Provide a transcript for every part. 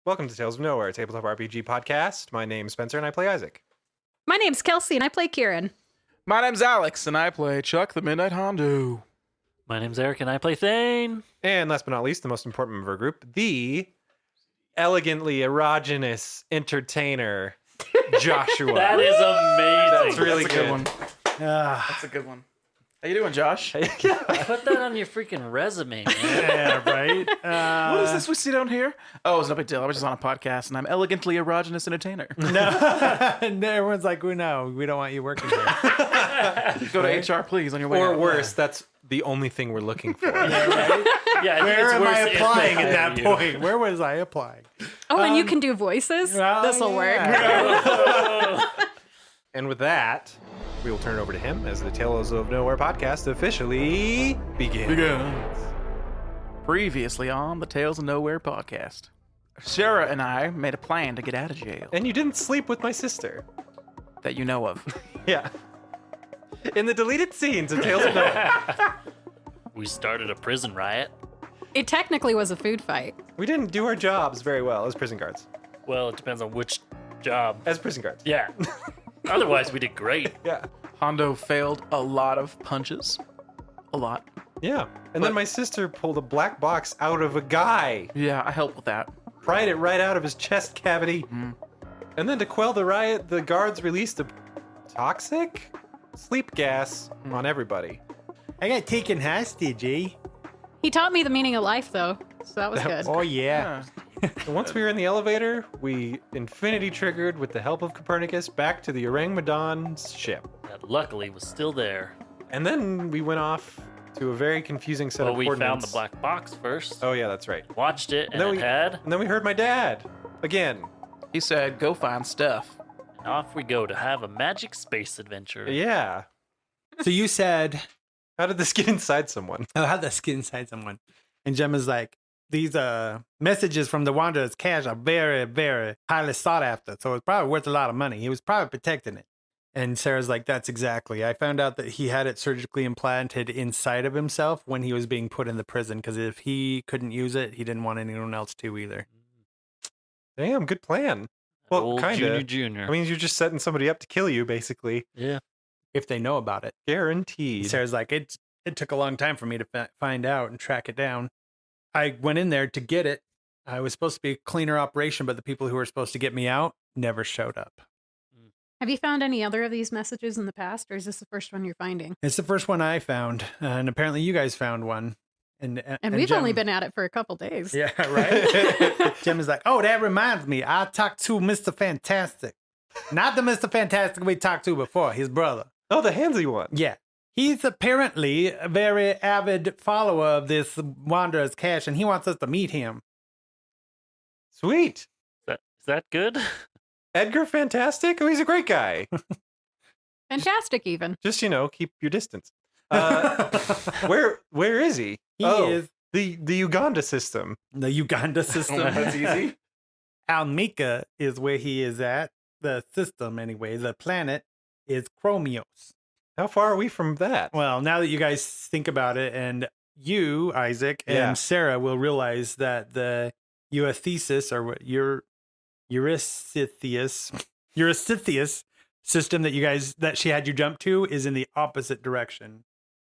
Welcome to Tales of Nowhere, a tabletop RPG podcast. My name's Spencer and I play Isaac. My name's Kelsey and I play Kirin. My name's Alex and I play Chuck the Midnight Hondo. My name's Eric and I play Thane. And last but not least, the most important member of our group, the elegantly erogenous entertainer, Joshua. That is amazing. That's really That's a good one. That's a good one. How you doing, Josh? Put that on your freaking resume, man. Yeah, right? What is this we see down here? Oh, it's no big deal. I was just on a podcast and I'm elegantly erogenous entertainer. No, everyone's like, no, we don't want you working here. Go to HR, please, on your way Or out. worse, that's the only thing we're looking for. Yeah, I think Where it's am I worse if they applying at hire that you. point? Where was I applying? Oh, and you can do voices? This'll work. And with that, we will turn it over to him as the Tales of Nowhere podcast officially begins. Previously on the Tales of Nowhere podcast, Sarah and I made a plan to get out of jail And you didn't sleep with my sister. that you know of. Yeah. In the deleted scenes of Tales of Nowhere. We started a prison riot. It technically was a food fight. We didn't do our jobs very well as prison guards. Well, it depends on which job. As prison guards. Yeah. Otherwise, we did great. Yeah. Hondo failed a lot of punches. A lot. Yeah. And then my sister pulled a black box out of a guy, Yeah, I helped with that. pried it right out of his chest cavity. And then to quell the riot, the guards released a toxic sleep gas on everybody. I got taken hostage, eh? He taught me the meaning of life, though, so that was good. Oh, yeah. And once we were in the elevator, we infinity triggered with the help of Copernicus back to the Orang Medan's ship. That luckily was still there. And then we went off to a very confusing set Well, of we found coordinates. the black box first. Oh yeah, that's right. Watched it, and then it we had. And then we heard my dad again. He said, go find stuff. And off we go to have a magic space adventure. Yeah. So you said, How did this get inside someone? oh, how'd that skin inside someone? And Gemma's like, these messages from the Wanderer's cache are very, very highly sought after. So it's probably worth a lot of money. He was probably protecting it. And Sarah's like, that's exactly. I found out that he had it surgically implanted inside of himself when he was being put in the prison. Because if he couldn't use it, he didn't want anyone else to either. Damn, good plan. Well, Old kinda. Junior. I mean, you're just setting somebody up to kill you, basically. Yeah. If they know about it. Guaranteed. Sarah's like, it took a long time for me to find out and track it down. I went in there to get it. I was supposed to be a cleaner operation, but the people who were supposed to get me out never showed up. Have you found any other of these messages in the past, or is this the first one you're finding? It's the first one I found, and apparently you guys found one. And we've Jem- only been at it for a couple days. Yeah, right? Jim is like, oh, that reminds me. I talked to Mr. Fantastic. Not the Mr. Fantastic we talked to before, his brother. Oh, the handsy one. Yeah. He's apparently a very avid follower of this Wanderer's Cache, and he wants us to meet him. Sweet. Is that good? Edgar Fantastic? Oh, he's a great guy. Fantastic, even. Just, keep your distance. Where is he? He is the Uganda system. the Uganda system. That's easy. Almika is where he is at. The system, anyway. The planet is Chromios. How far are we from that? Well, now that you guys think about it, and you, Isaac, and Yeah. Sarah will realize that the Eurystheus, or what Eurystheus system that she had you jump to is in the opposite direction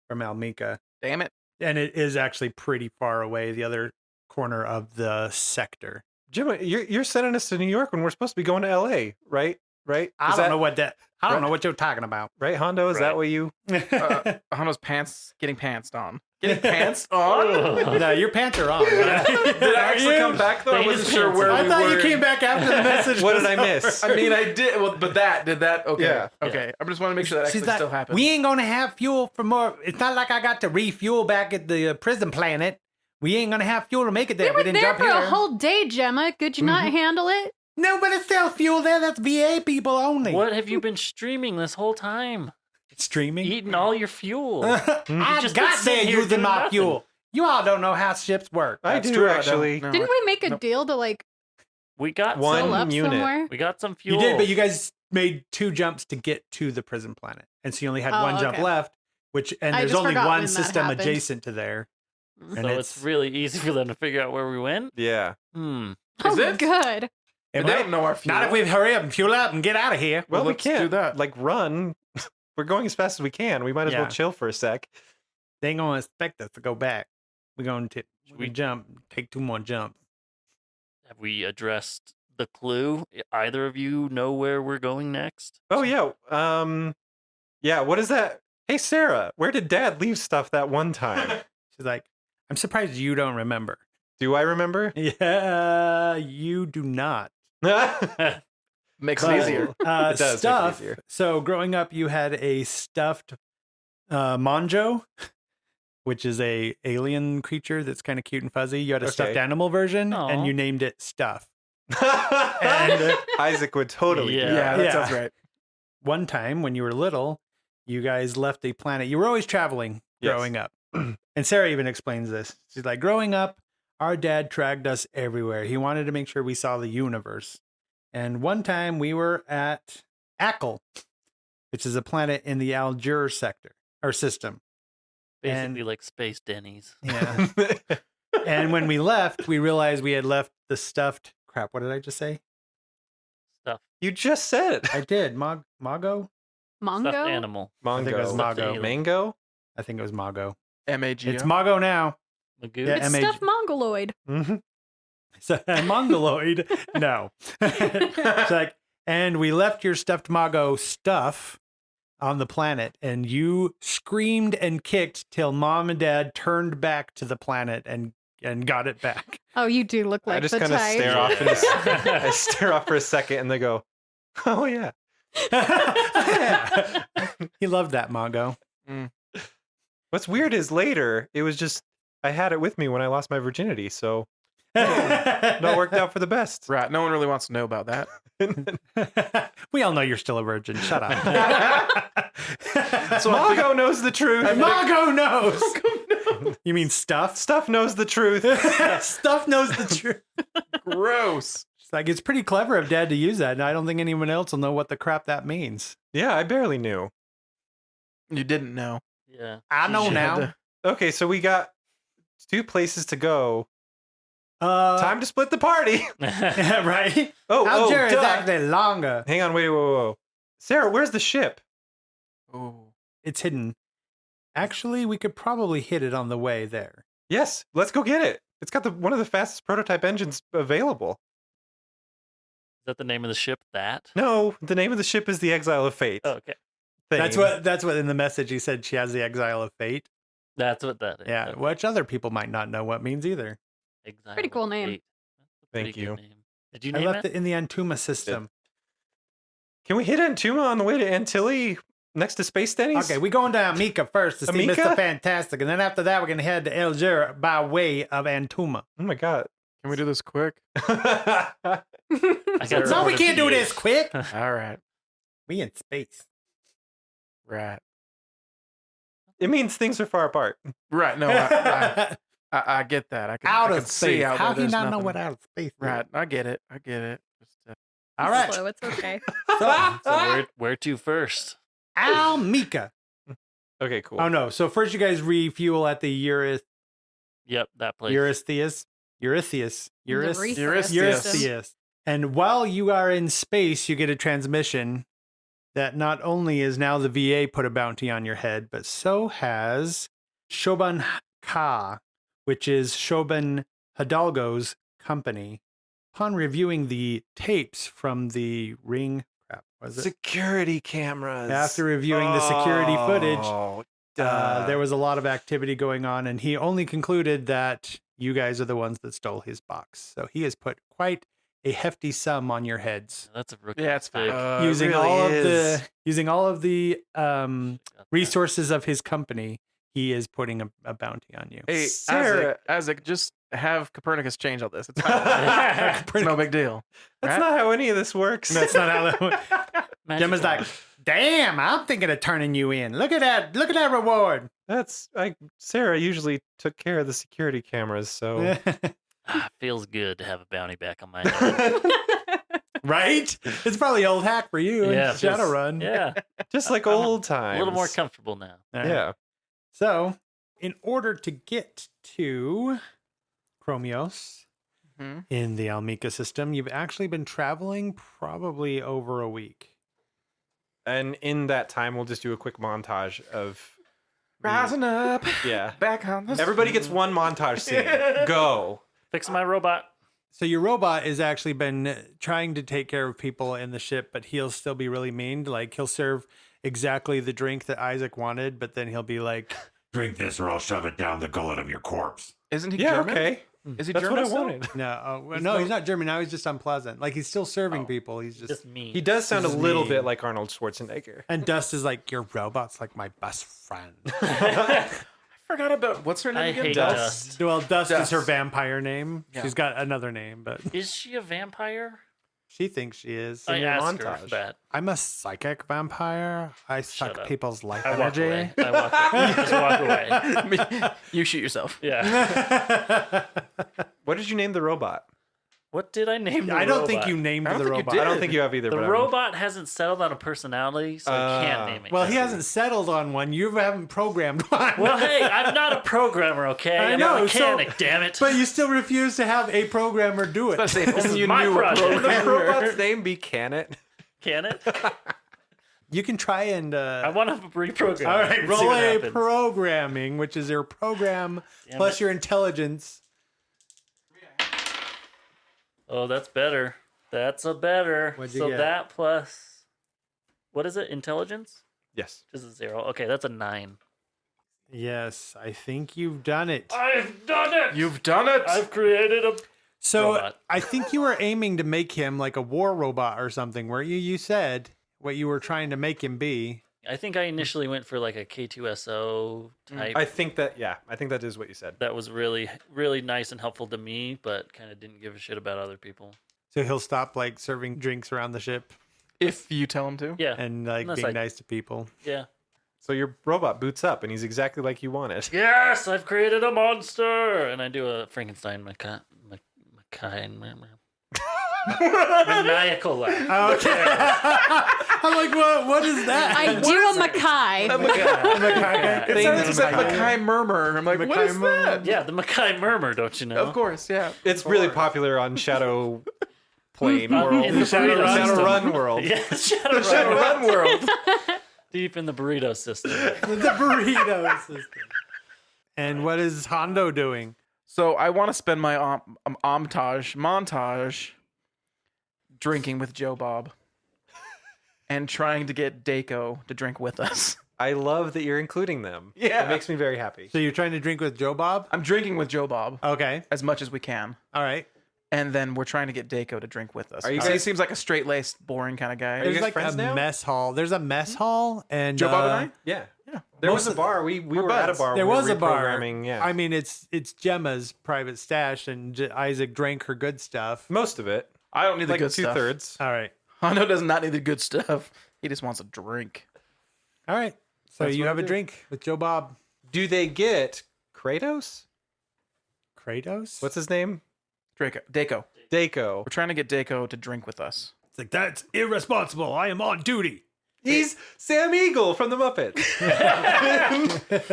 from Almika. Damn it. And it is actually pretty far away, the other corner of the sector. Jim, you're sending us to New York when we're supposed to be going to LA, right? Right? I don't know what you're talking about. Right, Hondo? Is that Right. what you... Hondo's getting pantsed on. Getting pantsed on? No, your pants are on. Did I actually come back though? I They wasn't just sure pants where on. we I thought were. you came back after the message. What was did I over. miss? I mean, I did. Well, but did that? Okay. Yeah. Okay. I just want to make sure that She's actually like, still happened. we ain't gonna have fuel for more. It's not like I got to refuel back at the prison planet. We ain't gonna have fuel to make it there. We were didn't there jump for here. a whole day, Gemma. Could you not handle it? No, but it's still fuel there. That's VA people only. What have you been streaming this whole time? Streaming? Eating all your fuel. I just got been sitting there here using doing my nothing. fuel. You all don't know how ships work. I That's do, true, I don't. actually. No, Didn't we make a deal to We got One fill up unit. somewhere? We got some fuel. You did, but you guys made 2 jumps to get to the prison planet, and so you only had Oh, 1 jump okay. left. And I there's just only forgot one when that system happened. adjacent to there. So and it's really easy for them to figure out where we went. Yeah. Is Oh, it? good. But they don't know our fuel. Not if we hurry up and fuel up and get out of here. Well, we let's do can't that. like run. We're going as fast as we can. We might as well Yeah. chill for a sec. They ain't gonna expect us to go back. We're going to we- jump, take 2 more jumps. Have we addressed the clue? Either of you know where we're going next? Oh yeah. Yeah. What is that? Hey Sarah, where did Dad leave stuff that one time? She's like, I'm surprised you don't remember. Do I remember? Yeah, you do not. Makes But, it easier. It does make it stuff. easier. So growing up, you had a stuffed Monjo, which is a alien creature that's kind of cute and fuzzy. You had a stuffed Okay. animal version, Aw. and you named it Stuff. And Isaac would totally. Yeah. do Yeah, that. that Yeah. sounds right. one time when you were little, you guys left a planet. You were always traveling Yes. growing up. And Sarah even explains this. She's like, growing up, our dad dragged us everywhere. He wanted to make sure we saw the universe. And one time we were at Ackle, which is a planet in the Algier sector or system. Basically And- like Space Denny's. Yeah. And when we left, we realized we had left the stuffed crap. What did I just say? Stuff. You just said I did. Mago? Stuffed Mongo? animal. Mongo. think it was Mago. Mango. I think it was Mago. MAGO. It's Mago now. Magoo. Yeah, It's MAG. stuffed mongoloid. Mm-hmm. So Mongoloid, no. It's like, and we left your stuffed Mago stuff on the planet, and you screamed and kicked till Mom and Dad turned back to the planet and got it back. Oh, you do look like I just the kind of type. stare off. I stare off for a second, and they go, "Oh yeah." He loved that Mago. What's weird is later it was just I had it with me when I lost my virginity, so that worked out for the best. Right. No one really wants to know about that. We all know you're still a virgin. Shut up. So Mago knows the truth. Mago knows. You mean stuff? Stuff knows the truth. Stuff knows the truth. Gross. It's like, it's pretty clever of Dad to use that, and I don't think anyone else will know what the crap that means. Yeah, I barely knew. You didn't know. Yeah. I know You had now. to- Okay, so we got 2 places to go. Time Time to split the party. yeah, right? Oh, Algier is duh. actually longer. Hang on, wait, whoa. Sarah, where's the ship? Oh. It's hidden. Actually, we could probably hit it on the way there. Yes, let's go get it. It's got one of the fastest prototype engines available. Is that the name of the ship? That? No, the name of the ship is the Exile of Fate. Oh, okay. thing. That's what in the message he said she has the Exile of Fate. That's what that is. Yeah, Okay. which other people might not know what means either. Exile Pretty of cool name. Fate. That's a Thank pretty you. good name. Did you I name left it? it in the Antuma system. Can we hit Antuma on the way to Antilles next to Space Denny's? Okay, we're going to Amica first to see Amica? Mr. Fantastic, and then after that, we're going to head to Algier by way of Antuma. Oh my god. Can we do this quick? I got No, we reported can't do PH. this quick. All right. We in space. Right. It means things are far apart. Right. No, I get that. I can, Out I of can space. see out How there do you there's not know nothing. what out of space is? Right. I get it. I get it. Just, All right. Slow, it's okay. So where to first? Almica. Okay, cool. Oh no! So first, you guys refuel at the Yep, that place. Eurystheus. And while you are in space, you get a transmission that not only is now the VA put a bounty on your head, but so has Shoban Ka, which is Shoban Hidalgo's company. Upon reviewing the tapes from the ring, was it? Security cameras. After reviewing the security footage, Oh, there was a lot of activity going on, and he only concluded that you guys are the ones that stole his box. So he has put quite a hefty sum on your heads, That's a rookie. Yeah, it's pick. fine. using really all of the Got that. resources of his company. He is putting a bounty on you. Hey, Sarah- Isaac, just have Copernicus change all this. It's, fine. It's no big deal. That's right? not how any of this works. That's not how that works. Magic Gemma's like, wand. damn, I'm thinking of turning you in. Look at that. Look at that reward. Sarah usually took care of the security cameras, so Feels good to have a bounty back on my head. Right? It's probably old hack for you in Yeah, it feels- Shadowrun. Yeah, just like I'm old a times. little more comfortable now. All right. Yeah. So, in order to get to Chromios, in the Almika system. You've actually been traveling probably over a week. And in that time, we'll just do a quick montage of Rising up, yeah. back on the Everybody gets one montage scene. Go. Fix my robot. So your robot has actually been trying to take care of people in the ship, but he'll still be really mean. Like he'll serve exactly the drink that Isaac wanted, but then he'll be like, Drink this or I'll shove it down the gullet of your corpse. Isn't he Yeah, German? okay. Is he That's German what I still? wanted. no, he's not German. Now he's just unpleasant. Like he's still serving people. He's Just me. He does sound a This is little mean. bit like Arnold Schwarzenegger. And Dust is like, your robot's like my best friend. I forgot about what's her name I again? hate Dust. Dust. Well, Dust is her Dust. vampire name. Yeah. She's got another name, but Is she a vampire? she thinks she is. I your asked her montage. that. I'm a psychic vampire. I Shut suck up. people's life I walk energy. away. I walk away. Just walk away. You shoot yourself. Yeah. What did you name the robot? What did I name the I don't think robot? you named I don't the think you robot. did. I don't think you have either. The but robot hasn't settled on a personality, so I can't name it. Well, yet. he hasn't settled on one. You haven't programmed one. Well, hey, I'm not a programmer, okay? I I'm know, a mechanic, damn it. But you still refuse to have a programmer do it. Let's say if This only is you my knew a project. Can the programmer. robot's name be Can It? Can it? You can try and. I want to reprogram. all right, and see roll what a happens. programming, which is your program Damn plus it. your intelligence. Oh, that's better. That's a better. What'd you So get? that plus, what is it? Intelligence? Yes. Just a 0. Okay, that's a 9. Yes, I think you've done it. I've done it. You've done it. I've created a. So robot. I think you were aiming to make him like a war robot or something, where you said what you were trying to make him be. I think I initially went for like a K2SO type. I think that is what you said. That was really, really nice and helpful to me, but kind of didn't give a shit about other people. So he'll stop like serving drinks around the ship If you tell him to. Yeah. and like Unless being I- nice to people. Yeah. So your robot boots up and he's exactly like you wanted. Yes, I've created a monster, and I do a Frankenstein maniacal laugh. Okay. I'm like, what is that? I do a Mackay. It sounds like Mackay murmur. I'm like, what is that? Yeah, the Mackay murmur, don't you know? Of course, yeah. It's really popular on Shadow Plane In world. the burrito Shadow system. Run world. Yeah, Shadow Run world. Deep in the burrito system. The burrito system. And what is Hondo doing? So I want to spend my montage drinking with Joe Bob and trying to get Daco to drink with us. I love that you're including them. Yeah. It makes me very happy. So you're trying to drink with Joe Bob? I'm drinking with Joe Bob Okay. as much as we can. All right. And then we're trying to get Daco to drink with us. Are you He guys- seems like a straight-laced, boring kind of guy. you There's guys like a friends now? mess hall. There's a mess hall and Joe Bob and I? Yeah. Yeah. There Most was a of- bar. We were at a buds. bar. There when we was were a bar. reprogramming, Yeah. I mean, it's Gemma's private stash, and Isaac drank her good stuff. Most of it. I don't need the Like good stuff. 2/3. All right. Hondo does not need the good stuff. He just wants a drink. All right. So That's you what have I a do. drink with Joe Bob. Do they get Kratos? Kratos? What's his name? Daco. Daco. We're trying to get Daco to drink with us. It's like, that's irresponsible. I am on duty. He's Sam Eagle from the Muppets.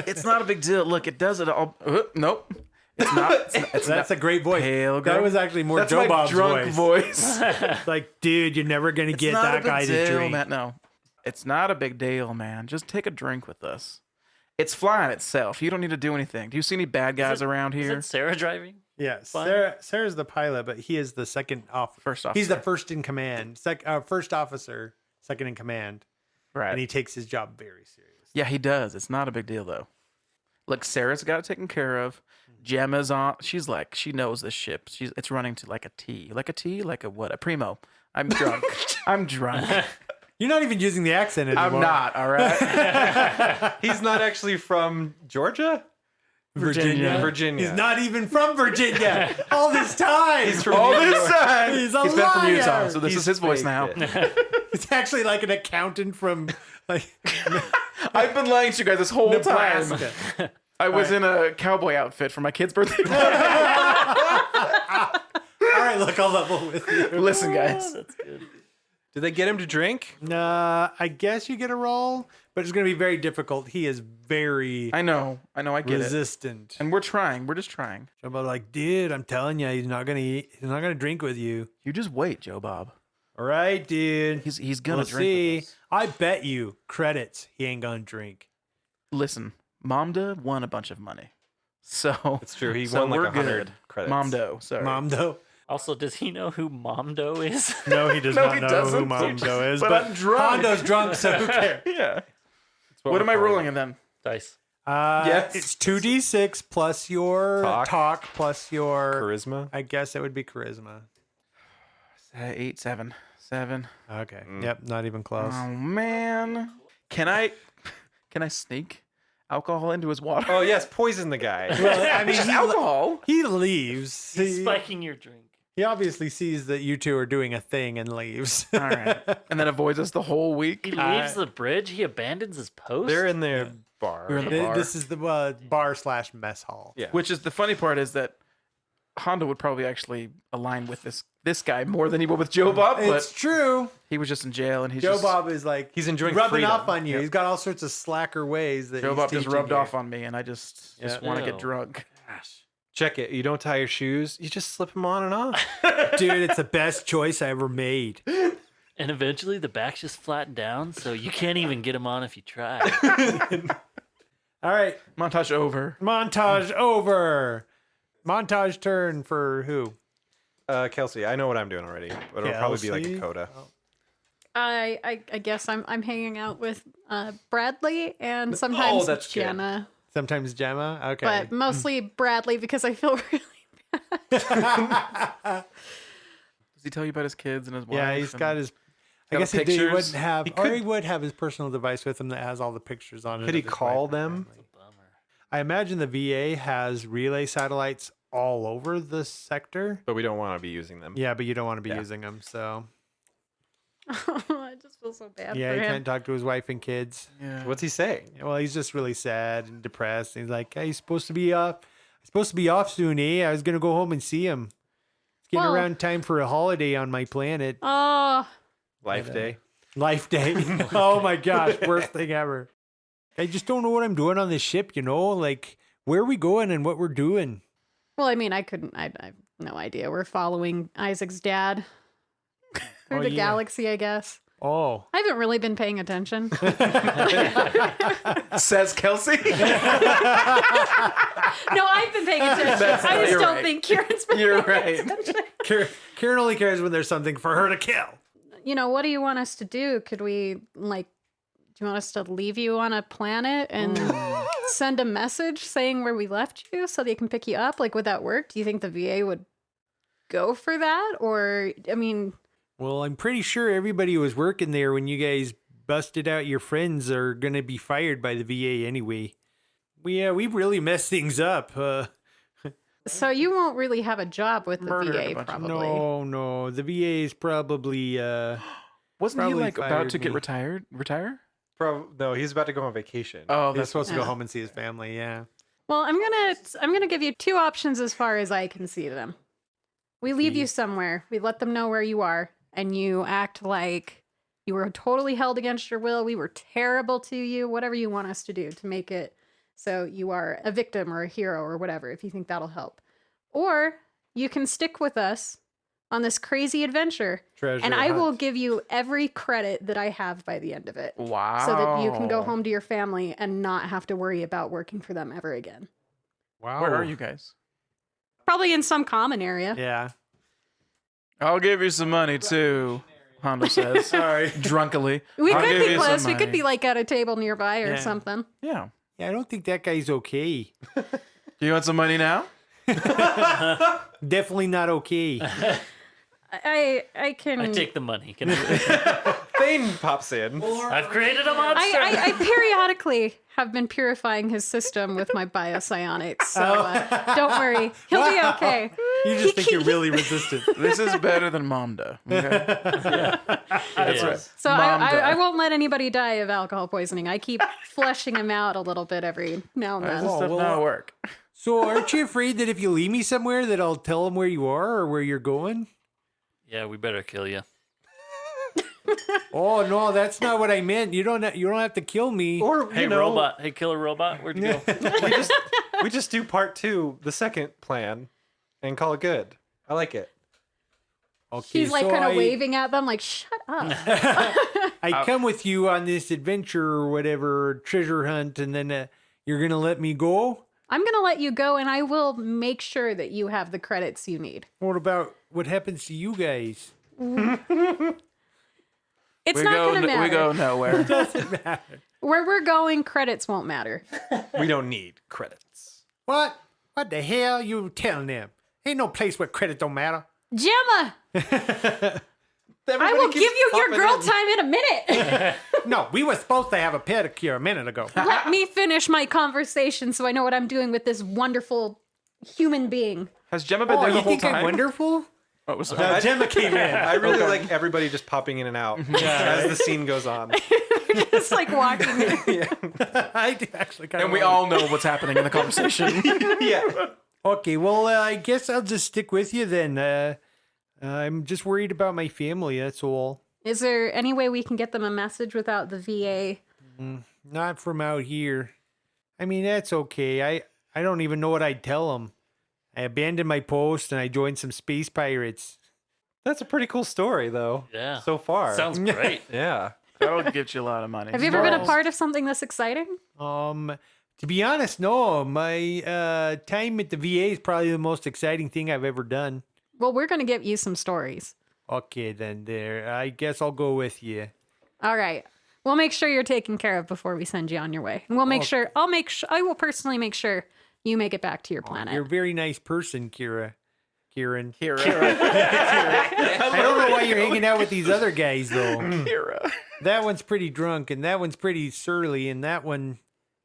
It's not a big deal. Look, it does it all. Nope. It's not. It's That's not. a great voice. Pale That girl. was actually more That's Joe my Bob's drunk voice. voice. Like, dude, you're never going to get It's not a that big guy to deal, drink. man. No, it's not a big deal, man. Just take a drink with us. It's flying itself. You don't need to do anything. Do you see any bad guys around Is here? it Sarah driving? Yes. Fine. Sarah's the pilot, but he is the second officer. First He's the officer. first in command. First officer, second in command. Right. And he takes his job very seriously. Yeah, he does. It's not a big deal though. Look, Sarah's got it taken care of. Gemma's on. She's like, she knows this ship. It's running to like a T, like a what? A primo. I'm drunk. I'm drunk. You're not even using the accent anymore. I'm not. All right. He's not actually from Georgia? Virginia. Virginia. He's not even from Virginia. All this time. He's from All New this York. time. He's a He's been from liar. Utah, so this He's is his voice faked now. it. It's actually like an accountant from like I've been lying to you guys this whole time. Nebraska. I was in a cowboy outfit for my kid's birthday. All right, look, I'll level with you. Listen, guys. Oh, that's good. Did they get him to drink? I guess you get a roll, but it's going to be very difficult. He is very I know, I get it. resistant. And we're trying. We're just trying. Joe Bob's like, dude, I'm telling you, he's not going to eat. He's not going to drink with you. You just wait, Joe Bob. All right, dude. He's gonna We'll drink. see. With us. I bet you credits he ain't going to drink. Listen, Momda won a bunch of money, so It's true. He so won like we're 100 good. credits. Momdo, sorry. Momdo. Also, does he know who Momdo is? No, he does No, not he know doesn't. who Momdo is. But But I'm drunk. Hondo's drunk, so who cares? Yeah. That's What we're am I calling rolling it. in then? Dice. Yes. It's 2d6 plus your Talk. talk plus your. Charisma? I guess it would be charisma. 8, 7, 7. Okay. Yep. Not even close. Oh man, can I sneak alcohol into his water? Oh, yes. Poison the guy. Well, I mean, Just alcohol. he leaves. He's He, spiking your drink. he obviously sees that you two are doing a thing and leaves. All right, and then avoids us the whole week. He leaves the bridge. He abandons his post. They're in their bar. We're in the bar. This is the bar/mess hall. Yeah. Which is the funny part is that Honda would probably actually align with this guy more than he would with Joe Bob, It's but true. he was just in jail and he's Joe just, Bob is like He's enjoying rubbing freedom. off on you. Yep. He's got all sorts of slacker ways that Joe he's Bob just teaching rubbed you. off on me, and I just Yeah. want to get Ew. drunk. Check it. You don't tie your shoes. You just slip them on and off. Dude, it's the best choice I ever made. And eventually the back's just flattened down, so you can't even get him on if you try. All right, Montage over. montage over. Montage turn for who? Kelsey, I know what I'm doing already, but it'll probably be like a Kelsey? coda. I guess I'm hanging out with Bradley and sometimes that's good. Jenna, Sometimes Gemma. Okay. but mostly Bradley because I feel really Does he tell you about his kids and his wife? yeah, he's got and- his. I got guess the he pictures. wouldn't have, He or could- he would have his personal device with him that has all the pictures on it. Could of he his call wife and them? family. Bummer. I imagine the VA has relay satellites all over the sector. But we don't want to be using them. Yeah, but you don't want to be Yeah. using them, so I just feel so bad yeah, for he him. can't talk to his wife and kids. Yeah. What's he saying? Well, he's just really sad and depressed. He's like, "Hey, he's supposed to be off soon, eh? I was gonna go home and see him. It's getting Well- around time for a holiday on my planet. Oh, Life day. Life day. Oh my gosh, worst thing ever. I just don't know what I'm doing on this ship. Like where are we going and what we're doing. well, I mean, I have no idea. We're following Isaac's dad through Oh, the yeah. galaxy, I guess. Oh, I haven't really been paying attention. Says Kelsey. No, I've been paying attention. I just you're don't right. think Kirin's been You're paying right. attention. Karen only cares when there's something for her to kill. What do you want us to do? Could we, do you want us to leave you on a planet and send a message saying where we left you so they can pick you up? Would that work? Do you think the VA would go for that? Or, I mean, Well, I'm pretty sure everybody who was working there when you guys busted out your friends are going to be fired by the VA anyway. We really messed things up. so you won't really have a job with the Murdered a VA, bunch of- probably. No. The VA is probably Wasn't he Probably about fired to get me. retire? No, he's about to go on vacation. Oh, he's that's supposed to go Yeah. home and see his family. Yeah. Well, I'm gonna give you two options as far as I can see them. We leave you somewhere. We let them know where you are, and you act like you were totally held against your will. We were terrible to you. Whatever you want us to do to make it so you are a victim or a hero or whatever, if you think that'll help. Or you can stick with us on this crazy adventure, Treasure and I will hunt. give you every credit that I have by the end of it. Wow. So that you can go home to your family and not have to worry about working for them ever again. Wow. Where are you guys? Probably in some common area. Yeah. I'll give you some money too. Honda says. Sorry. Drunkily. We I'll could give be you some close. We could money. be at a table nearby or Yeah. something. Yeah. Yeah, I don't think that guy's okay. You want some money now? Definitely not okay. I can. I take the money. Can I, Thane pops in. I've created a monster. I periodically have been purifying his system with my biosionics, so don't worry, he'll be okay. You just think you're really resistant. This is better than Momda. Okay? That's right. So Mom I won't let anybody die of alcohol poisoning. I keep fleshing him out a little bit every now and This then. stuff well, not work. So aren't you afraid that if you leave me somewhere that I'll tell them where you are or where you're going? Yeah, we better kill you. Oh no, that's not what I meant. You don't have to kill me. Or Hey, you know, robot. Hey, killer robot. Where'd you go? we just do part 2, the second plan, and call it good. I like it. Okay, He's like so kind of waving at them, like, shut up. I come with you on this adventure or whatever treasure hunt, and then you're gonna let me go. I'm going to let you go, and I will make sure that you have the credits you need. What about what happens to you guys? It's not going to matter. We go nowhere. Doesn't matter. Where we're going, credits won't matter. We don't need credits. What? What the hell you telling them? Ain't no place where credit don't matter. Gemma, I will give you your girl time in a minute. No, we were supposed to have a pedicure a minute ago. Let me finish my conversation so I know what I'm doing with this wonderful human being. Has Gemma been Oh, there the you whole think I'm time? wonderful? What was that? Gemma came in. I really like everybody just popping in and out as the scene goes on. Just like walking in. I do actually kind And we all know what's happening in the conversation. Yeah. Okay, well, I guess I'll just stick with you then. I'm just worried about my family, that's all. Is there any way we can get them a message without the VA? Not from out here. I mean, that's okay. I don't even know what I'd tell them. I abandoned my post and I joined some space pirates. That's a pretty cool story, though. Yeah. So far. Sounds great. Yeah. That would get you a lot of money. Have you ever been a part of something this exciting? To be honest, no. My time at the VA is probably the most exciting thing I've ever done. Well, we're going to give you some stories. Okay, then there. I guess I'll go with you. All right. We'll make sure you're taken care of before we send you on your way. And we'll make sure, I will personally make sure you make it back to your planet. You're a very nice person, Kirin. Kira. I don't know why you're hanging out with these other guys, though. Kira. That one's pretty drunk, and that one's pretty surly, and that one,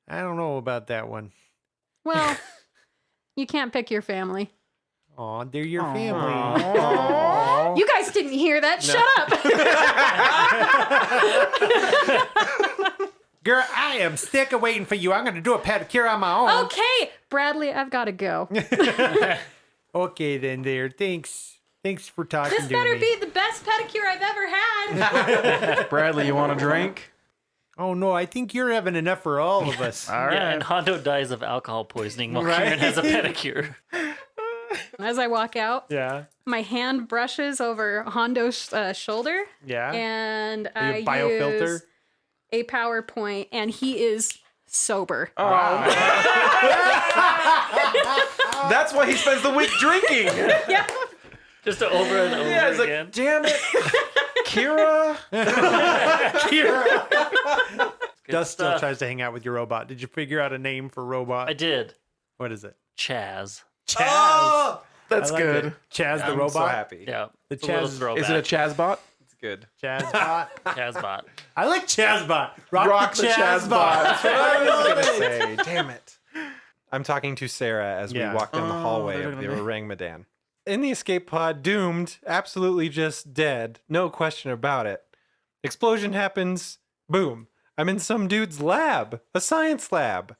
I don't know about that one. Well, you can't pick your family. Aw, they're your family. You guys didn't hear that. Shut up. Girl, I am sick of waiting for you. I'm going to do a pedicure on my own. Okay, Bradley, I've got to go. Okay, then there. Thanks for talking This to better me. be the best pedicure I've ever had. Bradley, you want a drink? Oh, no, I think you're having enough for all of us. All right. Yeah, and Hondo dies of alcohol poisoning while Right. Kirin has a pedicure. As I walk out, Yeah. my hand brushes over Hondo's shoulder, Yeah. and Are I you biofilter? use a PowerPoint, and he is sober. That's why he spends the week drinking. Yeah. Just over and over Yeah, it's again. like, damn it. Kira. Dust still stuff. tries to hang out with your robot. Did you figure out a name for robot? I did. What is it? Chaz. Chaz. Oh, that's I like good. it. Chaz the I'm robot. so happy. Yeah. The It's a little Chaz- throwback. Is it a Chazbot? It's good. Chazbot. Chazbot? I like Chazbot. Rock the Chazbot. That's what I was going to say. Damn it. I'm talking to Sarah as Yeah. we walk down the hallway of the Orang Medan. In the escape pod, doomed, absolutely just dead. No question about it. Explosion happens. Boom. I'm in some dude's lab. A science lab.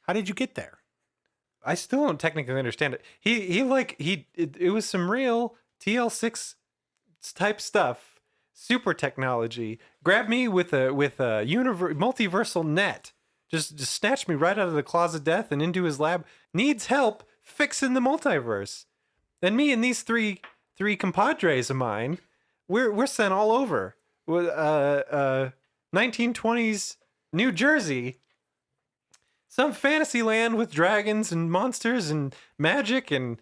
How did you get there? I still don't technically understand it. It was some real TL6 type stuff. Super technology. Grabbed me with a multiversal net. Just snatched me right out of the claws of death and into his lab. Needs help fixing the multiverse. And me and these three compadres of mine, we're sent all over. With 1920s New Jersey. Some fantasy land with dragons and monsters and magic and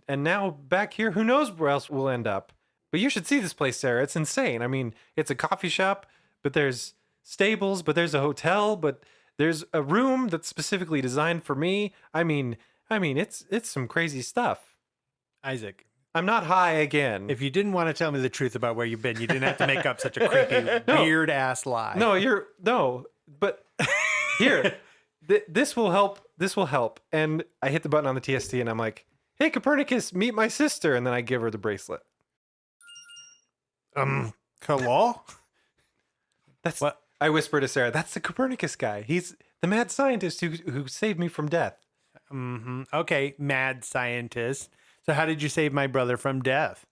now back here, who knows where else we'll end up. But you should see this place, Sarah. It's insane. I mean, it's a coffee shop, but there's stables, but there's a hotel, but there's a room that's specifically designed for me. I mean, it's some crazy stuff. Isaac, I'm not high again. if you didn't want to tell me the truth about where you've been, you didn't have to make up such a creepy, weird ass lie. But here, this will help. This will help. And I hit the button on the TST and I'm like, hey, Copernicus, meet my sister. And then I give her the bracelet. Hello? That's What? I whisper to Sarah, that's the Copernicus guy. He's the mad scientist who saved me from death. Okay, mad scientist. So how did you save my brother from death?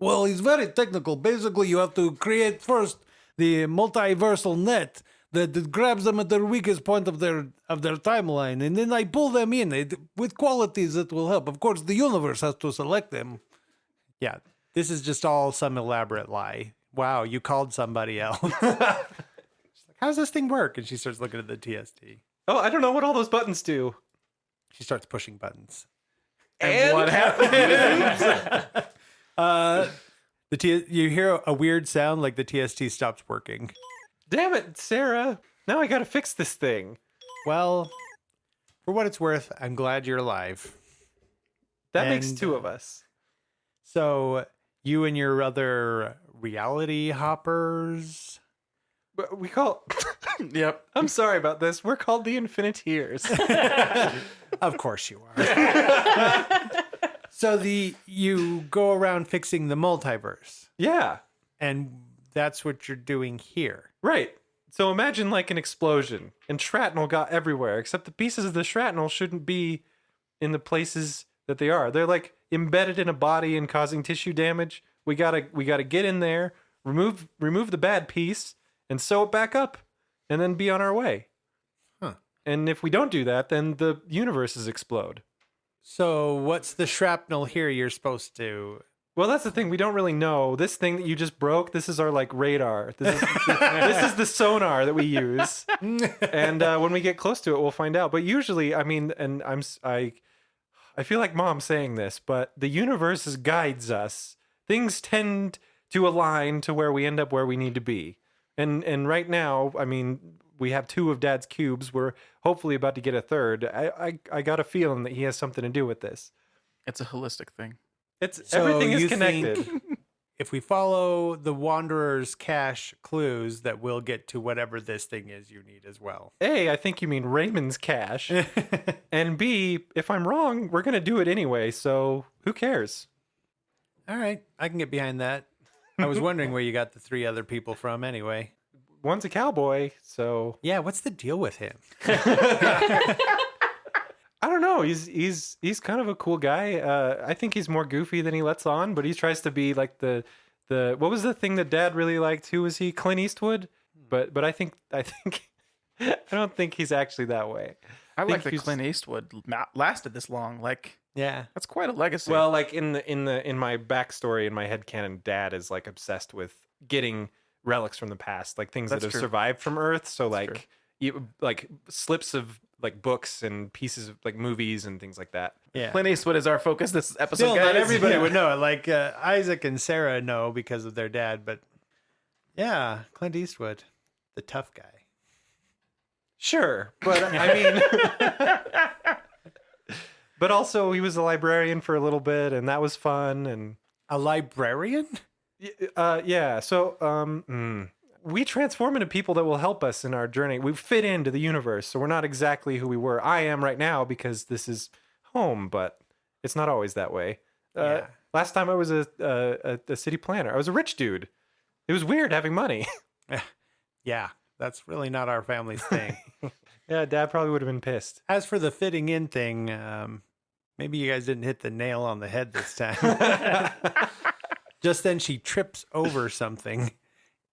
Well, it's very technical. Basically, you have to create first the multiversal net that grabs them at their weakest point of their timeline, and then I pull them in with qualities that will help. Of course, the universe has to select them. Yeah, this is just all some elaborate lie. Wow, you called somebody else. She's like, how does this thing work? And she starts looking at the TST. Oh, I don't know what all those buttons do. She starts pushing buttons. And what happened? You hear a weird sound like the TST stops working. Damn it, Sarah. Now I gotta fix this thing. Well, for what it's worth, I'm glad you're alive. That makes And, two of us. So you and your other reality hoppers. But we call... Yep. I'm sorry about this. We're called the Infiniteers. Of course you are. So you go around fixing the multiverse, Yeah, and that's what you're doing here. right. So imagine like an explosion and shrapnel got everywhere, except the pieces of the shrapnel shouldn't be in the places that they are. They're like embedded in a body and causing tissue damage. We gotta get in there, remove the bad piece, and sew it back up, and then be on our way. Huh. And if we don't do that, then the universes explode. So what's the shrapnel here you're supposed to... Well, that's the thing. We don't really know. This thing that you just broke, this is our like radar. This is the sonar that we use. And when we get close to it, we'll find out. But usually, I mean, and I feel like Mom saying this, but the universe guides us. Things tend to align to where we end up where we need to be. And right now, I mean, we have 2 of Dad's cubes. We're hopefully about to get a third. I got a feeling that he has something to do with this. It's a holistic thing. Everything is you connected. think if we follow the Wanderer's cache clues, that we'll get to whatever this thing is you need as well. A, I think you mean Raymond's cash. And B, if I'm wrong, we're going to do it anyway. So who cares? All right, I can get behind that. I was wondering where you got the 3 other people from anyway. One's a cowboy, so Yeah, what's the deal with him? I don't know. He's kind of a cool guy. I think he's more goofy than he lets on, but he tries to be like the what was the thing that Dad really liked? Who was he? Clint Eastwood. But I think I don't think he's actually that way. I like think that he's- Clint Eastwood lasted this long. Like, Yeah. that's quite a legacy. Well, like in my backstory in my headcanon, Dad is like obsessed with getting relics from the past, like things That's that have true. survived from Earth. So That's like like slips of like books and pieces of like movies and things like that. Yeah. Clint Eastwood is our focus this episode, Still, guys. not everybody Yeah. would know it. Like Isaac and Sarah know because of their dad, but yeah, Clint Eastwood, the tough guy. Sure, but I mean, but also he was a librarian for a little bit, and that was fun. And A librarian? yeah, so we transform into people that will help us in our journey. We fit into the universe, so we're not exactly who we were. I am right now because this is home, but it's not always that way. Yeah. Last time I was a city planner. I was a rich dude. It was weird having money. Yeah, that's really not our family's thing. Yeah, Dad probably would have been pissed. As for the fitting in thing, maybe you guys didn't hit the nail on the head this time. Just then she trips over something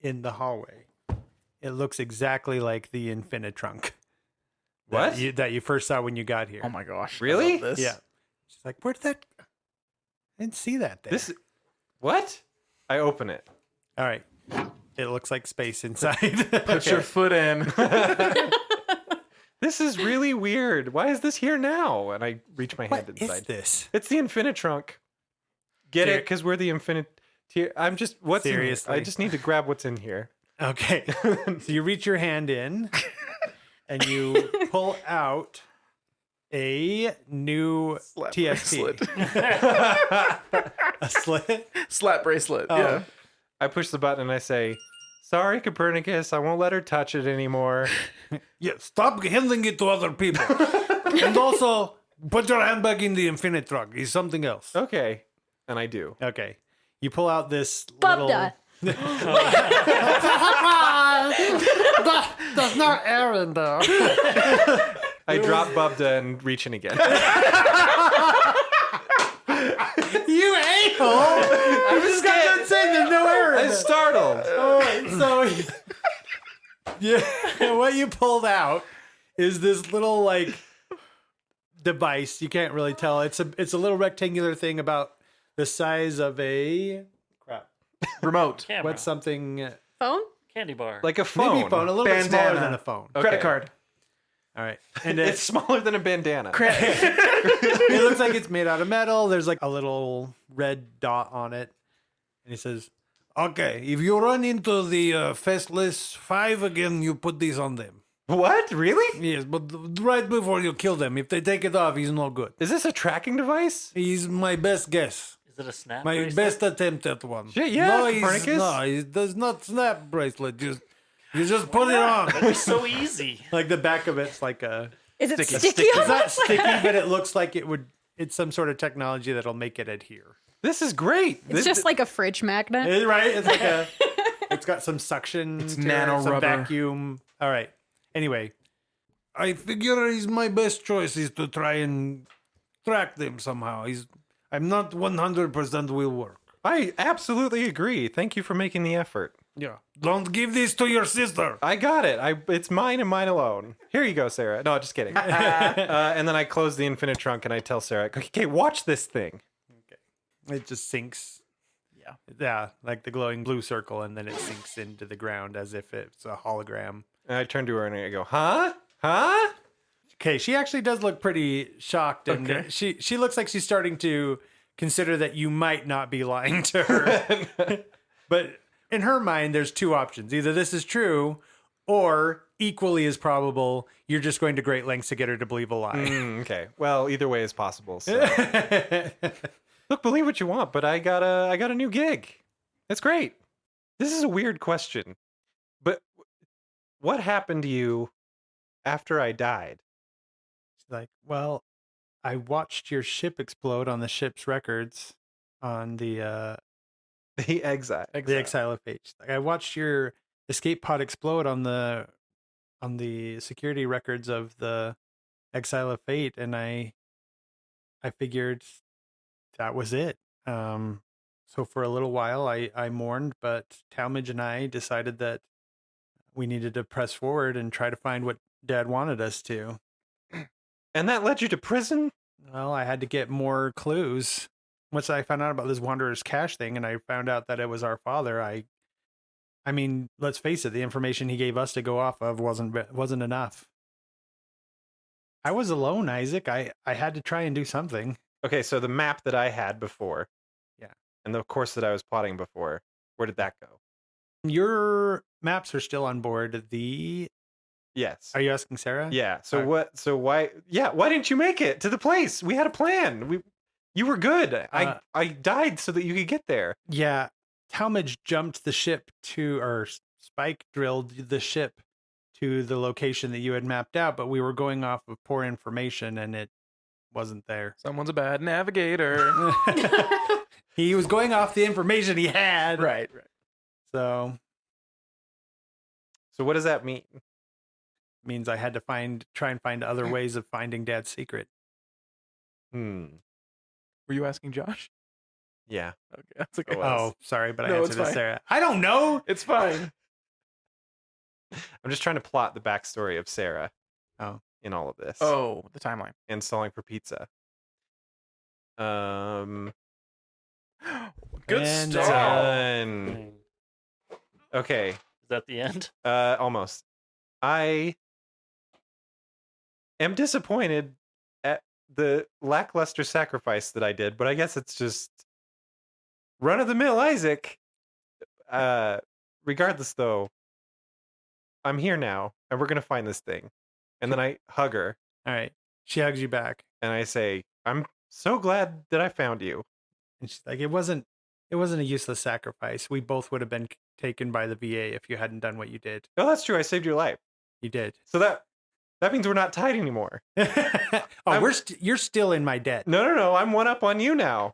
in the hallway. It looks exactly like the Infinitrunk. What? That you first saw when you got here. Oh my gosh. I Really? love this. Yeah. She's like, where did that... I didn't see that there. This, what? I open it. All right. It looks like space inside. Put your foot in. This is really weird. Why is this here now? And I reach my hand What inside. is this? It's the Infinitrunk. Get it? Ser- Because we're the I'm just, what's in here? Seriously? I just need to grab what's in here. Okay. So you reach your hand in and you pull out a new Slap TST. bracelet. A slit? Slap bracelet. Oh. Yeah. I push the button and I say, sorry, Copernicus, I won't let her touch it anymore. Yeah, stop handing it to other people. And also, put your hand back in the Infinitrunk. It's something else. Okay. And I do. Okay. You pull out this Bubda. little... There's no air in there. I drop Bubda and reach in again. You a-hole! I just got done saying there's no error. I'm startled. All right, so yeah, what you pulled out is this little like device. You can't really tell. It's a little rectangular thing about the size of a Remote. Camera. what's something Phone? Candy bar. Like a phone. maybe phone, a little bit smaller Bandana. than a phone. Okay. Credit card. All right, and It's smaller than a bandana. it looks like it's made out of metal. There's like a little red dot on it, and he says, Okay, if you run into the Faceless 5 again, you put this on them. What? Really? Yes, but right before you kill them, if they take it off, he's no good. Is this a tracking device? He's my best guess. Is it a snap My bracelet? best attempt at one. Shit, yeah, no, Copernicus. he does not snap bracelet. You just put it on. It's so easy. like the back of it's like a. Is it Sticky. sticky? It's not sticky, but it looks like it would. It's some sort of technology that'll make it adhere. This is great. It's just like a fridge magnet. Right? It's like a. It's got some suction. It's nano some rubber. vacuum. All right. Anyway, I figure he's my best choice is to try and track them somehow. I'm not 100% will work. I absolutely agree. Thank you for making the effort. Yeah. Don't give this to your sister. I got it. It's mine and mine alone. Here you go, Sarah. No, just kidding. And then I close the infinite trunk and I tell Sarah, okay, watch this thing. it just sinks. Yeah. Yeah, like the glowing blue circle, and then it sinks into the ground as if it's a hologram. And I turn to her and I go, huh? Huh? Okay, she actually does look pretty shocked, and Okay. she looks like she's starting to consider that you might not be lying to her. But in her mind, there's two options: either this is true, or equally as probable, you're just going to great lengths to get her to believe a lie. Okay. Well, either way is possible. So. Look, believe what you want, but I got a new gig. It's great. This is a weird question, but what happened to you after I died? She's like, well, I watched your ship explode on the ship's records on the The exile. exile page. Like, I watched your escape pod explode on the security records of the exile of fate, and I figured that was it. So for a little while I mourned, but Talmadge and I decided that we needed to press forward and try to find what Dad wanted us to. And that led you to prison? Well, I had to get more clues. Once I found out about this Wanderer's Cache thing, and I found out that it was our father, I mean, let's face it, the information he gave us to go off of wasn't enough. I was alone, Isaac. I had to try and do something. Okay, so the map that I had before. Yeah. And the course that I was plotting before, where did that go? Your maps are still on board. Yes. Are you asking Sarah? Yeah. So Alright. why didn't you make it to the place? We had a plan. You were good. I died so that you could get there. Yeah. Talmadge jumped the ship or Spike drilled the ship to the location that you had mapped out, but we were going off of poor information and it wasn't there. Someone's a bad navigator. He was going off the information he had. right. So So what does that mean? means I had to try and find other ways of finding Dad's secret. Were you asking Josh? Yeah. Okay, that's okay. was. Oh, sorry, but I No, it's answered to fine. Sarah. I don't know. It's fine. I'm just trying to plot the backstory of Sarah. Oh. In all of this. Oh, the timeline. And stalling for pizza. Good And stuff. Done. Okay. Is that the end? Almost. I am disappointed at the lackluster sacrifice that I did, but I guess it's just run of the mill Isaac. Regardless, though, I'm here now, and we're gonna find this thing. And then I hug her All right. She hugs you back. and I say, "I'm so glad that I found you." And she's like, it wasn't a useless sacrifice. We both would have been taken by the VA if you hadn't done what you did. Oh, that's true. I saved your life. You did. So that means we're not tied anymore. Oh, you're still in my debt. No. I'm one up on you now.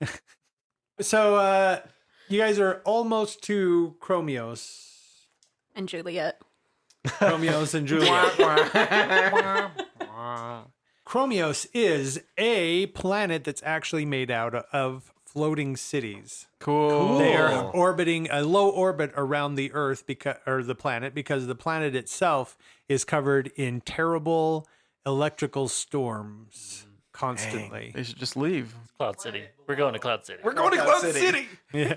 So you guys are almost to Chromios. And Juliet. Chromios and Juliet. Chromios is a planet that's actually made out of floating cities. Cool. They are orbiting a low orbit around the Earth or the planet because the planet itself is covered in terrible electrical storms constantly. They should just leave. Cloud City. We're going to Cloud City. We're going to Cloud City. Yeah.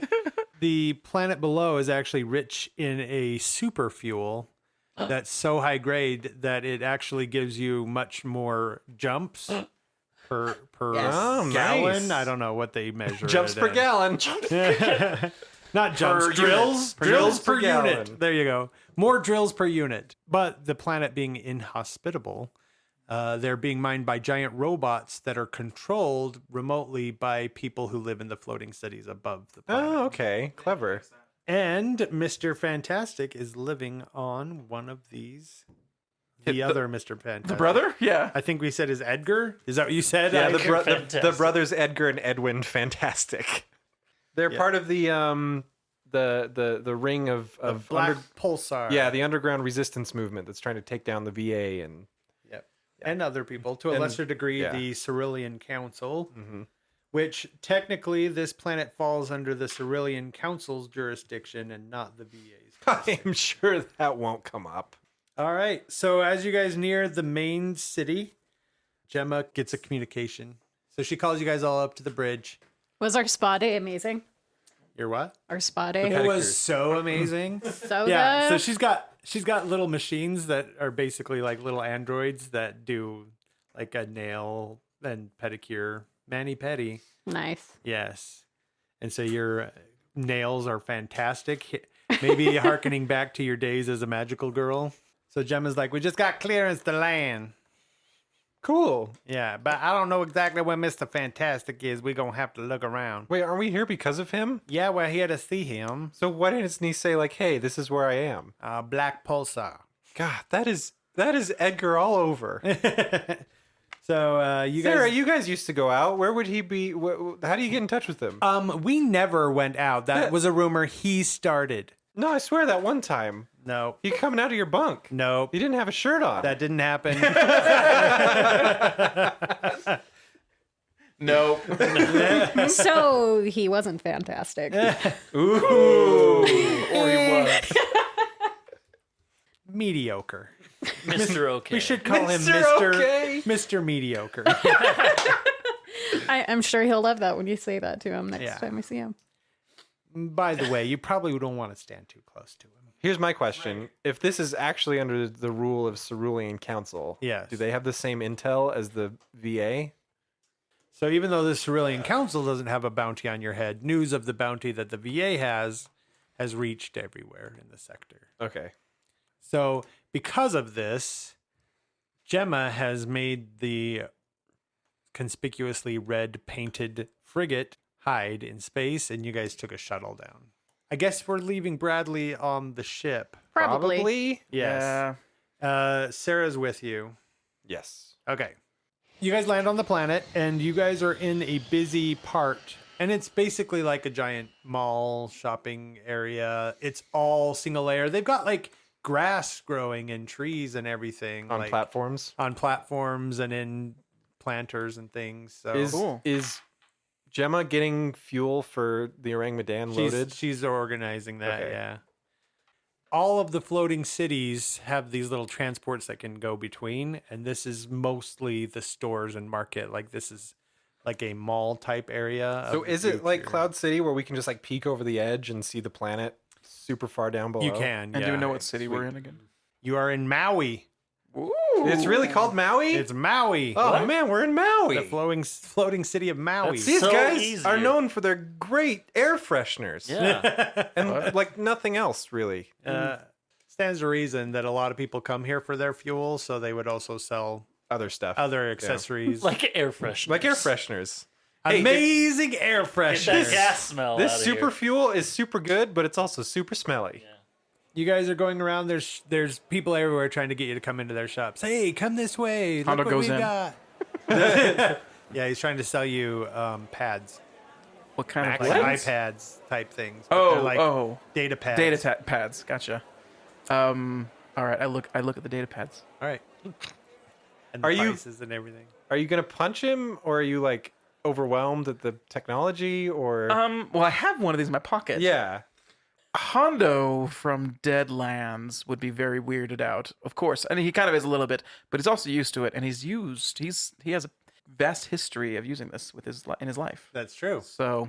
The planet below is actually rich in a super fuel that's so high grade that it actually gives you much more jumps per Oh, gallon. nice. I don't know what they measure. Jumps it per in. gallon. Not jumps, Per drills. unit. Drills per gallon. unit. There you go. More drills per unit. But the planet being inhospitable, they're being mined by giant robots that are controlled remotely by people who live in the floating cities above the planet. Oh, okay. Clever. And Mr. Fantastic is living on one of these. The other Mr. Fantastic. The brother? Yeah. I think we said is Edgar. Is that what you said? Yeah, I- the brothers Edgar and Edwin Fantastic. They're part of the ring of Black Pulsar. yeah, the underground resistance movement that's trying to take down the VA and and other people. To a And- lesser degree, yeah. the Cerulean Council, Mhm. which technically this planet falls under the Cerulean Council's jurisdiction and not the VA's. I am sure that won't come up. All right. So as you guys near the main city, Gemma gets a communication. So she calls you guys all up to the bridge. Was our spa day amazing? Your what? Our spa day. It was so amazing. So Yeah. good. So she's got little machines that are basically like little androids that do like a nail and pedicure, mani-pedi. Nice. Yes. And so your nails are fantastic. Maybe harkening back to your days as a magical girl. So Gemma's like, we just got clearance to land. Cool. Yeah, but I don't know exactly where Mr. Fantastic is. We're going to have to look around. Wait, are we here because of him? Yeah, we're here to see him. So why doesn't he say like, "Hey, this is where I am"? Black Pulsar. God, that is Edgar all over. So you guys... Sarah, you guys used to go out. Where would he be? How do you get in touch with him? We never went out. That was a rumor he started. No, I swear that one time No. he coming out of your bunk. Nope. You didn't have a shirt on. That didn't happen. Nope. So he wasn't fantastic. Ooh. Or he was. Mediocre. Mr. Okay. We should call him Mr. Mr. Okay. Mr. Mediocre. I'm sure he'll love that when you say that to him next Yeah. time we see him. By the way, you probably don't want to stand too close to him. Here's my question: if this is actually under the rule of Cerulean Council, Yes. do they have the same intel as the VA? So even though the Cerulean Council doesn't have a bounty on your head, news of the bounty that the VA has reached everywhere in the sector. Okay. So because of this, Gemma has made the conspicuously red painted frigate hide in space, and you guys took a shuttle down. I guess we're leaving Bradley on the ship. Probably. Yes. Yeah. Sarah's with you. Yes. Okay. You guys land on the planet, and you guys are in a busy part. And it's basically like a giant mall shopping area. It's all single layer. They've got like grass growing and trees and everything On like, platforms. on platforms and in planters and things. So Cool. Is Gemma getting fuel for the Orang Medan loaded? she's organizing that. Okay. Yeah. All of the floating cities have these little transports that can go between, and this is mostly the stores and market. Like this is like a mall type area. So of is the it like future. Cloud City where we can just like peek over the edge and see the planet super far down below? You can. And do we yeah. know what city we're in again? You are in Maui. It's really called Maui? It's Maui. Oh man, we're in Maui. The floating city of Maui. That's These so guys easy. are known for their great air fresheners. Yeah. And like nothing else really. Stands to reason that a lot of people come here for their fuel, so they would also sell Other stuff. other accessories. Like air fresheners. Like air fresheners. Hey, Amazing air Get that fresheners. gas smell This outta super here. fuel is super good, but it's also super smelly. You guys are going around. There's people everywhere trying to get you to come into their shops. Hey, come this way. Look Hondo what goes we in. got. Yeah, he's trying to sell you pads, What kind of like pads? iPads type things. but they're like Oh, data pads. pads. Gotcha. All right. I look at the data pads. All right. And Are the you- prices and everything. Are you gonna punch him or are you like overwhelmed at the technology, or Well, I have one of these in my pocket. yeah. Hondo from Deadlands would be very weirded out, of course. And he kind of is a little bit, but he's also used to it, and he has a vast history of using this in his life. That's true. So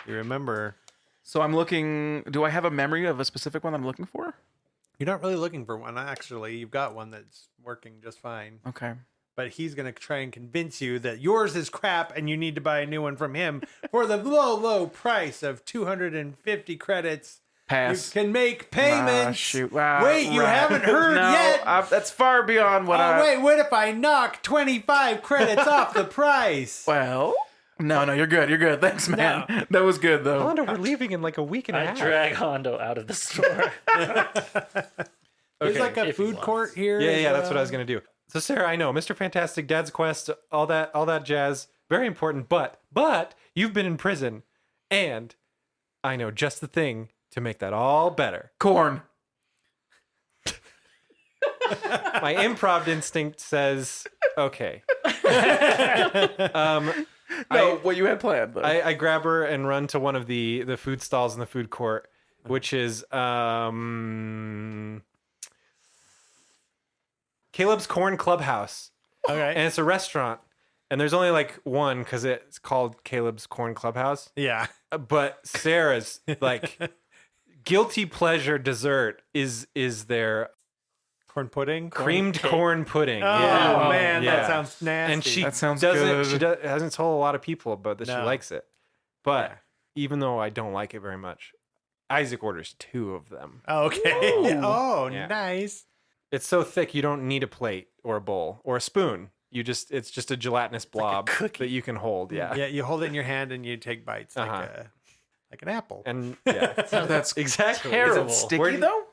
You remember, I'm looking. Do I have a memory of a specific one I'm looking for? you're not really looking for one, actually. You've got one that's working just fine. Okay. But he's going to try and convince you that yours is crap and you need to buy a new one from him for the low, low price of 250 credits. Pass. You can make payments. Shoot. Wait, you haven't heard No, yet? that's far beyond what Oh, wait, what if I knock 25 credits off the price? Well, no, you're good. You're good. Thanks, man. That was good, though. Hondo, we're leaving in like a week and a I half. drag Hondo out of the store. There's like a if he food wants. court here. Yeah, as yeah, that's what I well. was gonna do. So Sarah, I know Mr. Fantastic, Dad's Quest, all that jazz, very important. But you've been in prison, and I know just the thing to make that all better. Corn. My improv instinct says, okay. No, what you had planned, though. I grab her and run to one of the food stalls in the food court, which is Caleb's Corn Clubhouse. Okay. And it's a restaurant. And there's only like one because it's called Caleb's Corn Clubhouse. Yeah. But Sarah's like guilty pleasure dessert is their Corn pudding? creamed corn pudding. Oh, Yeah. man, Yeah. that sounds nasty. And she That sounds doesn't. good. She hasn't told a lot of people about that she No. likes it. But Yeah. even though I don't like it very much, Isaac orders 2 of them. Okay. Oh, Yeah. nice. It's so thick you don't need a plate or a bowl or a spoon. It's just a gelatinous blob that you can hold. Yeah. Yeah, you hold it in your hand and you take bites Uh-huh. like an apple. And yeah. That's exactly. terrible. Is it sticky, where- though?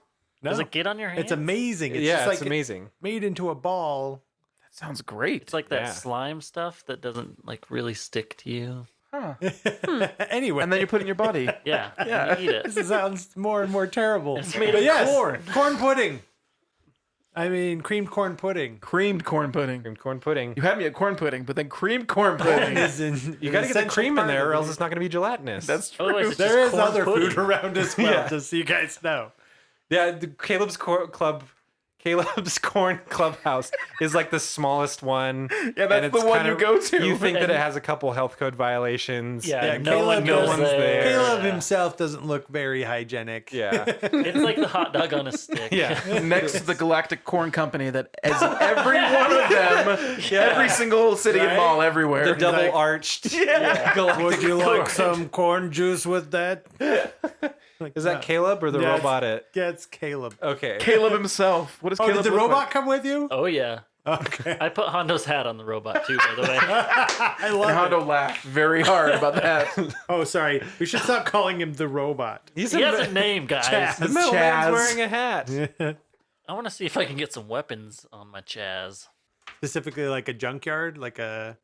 No, Does it get on your hand? it's amazing. It's yeah, just like it's amazing. made into a ball. That sounds great. It's like that Yeah. slime stuff that doesn't like really stick to you. Huh. Anyway, And then you put it in your body. Yeah, Yeah. you eat it. this sounds more and more terrible. It's made But of yes, corn. corn pudding. I mean, creamed corn pudding. Creamed corn pudding. Creamed corn pudding. You had me at corn pudding, but then creamed corn pudding. You got to get the cream in there, or else it's not going to be gelatinous. That's true. Otherwise, it's There just is corn other pudding. food around as well, Yeah. just so you guys know. yeah. Caleb's Corn Clubhouse is like the smallest one. Yeah, that's and it's the one kind you of- go to. You think that And- it has a couple health code violations. Yeah, Yeah, no one Caleb- goes no one's there. there. Caleb Yeah. himself doesn't look very hygienic. Yeah. It's like the hot dog on a stick. Yeah. Next to the Galactic Corn Company that has every one of them, every single city and Right? mall everywhere. The double like- arched. Yeah. Galactic Would you corn. like some corn juice with that? Like, Is that no. Caleb or the Yeah, robot? It. Yeah, it's Caleb. Okay. Caleb himself. What does Oh, Caleb did the look robot like? come with you? Oh yeah. Okay. I put Hondo's hat on the robot too, by the way. I And love Hondo it. laughed very hard about that. Oh, sorry. We should stop calling him the robot. He's He has a name, guys. Chaz. The middleman's Chaz. wearing a hat. I want to see if I can get some weapons on my Chaz. Specifically like a junkyard, like a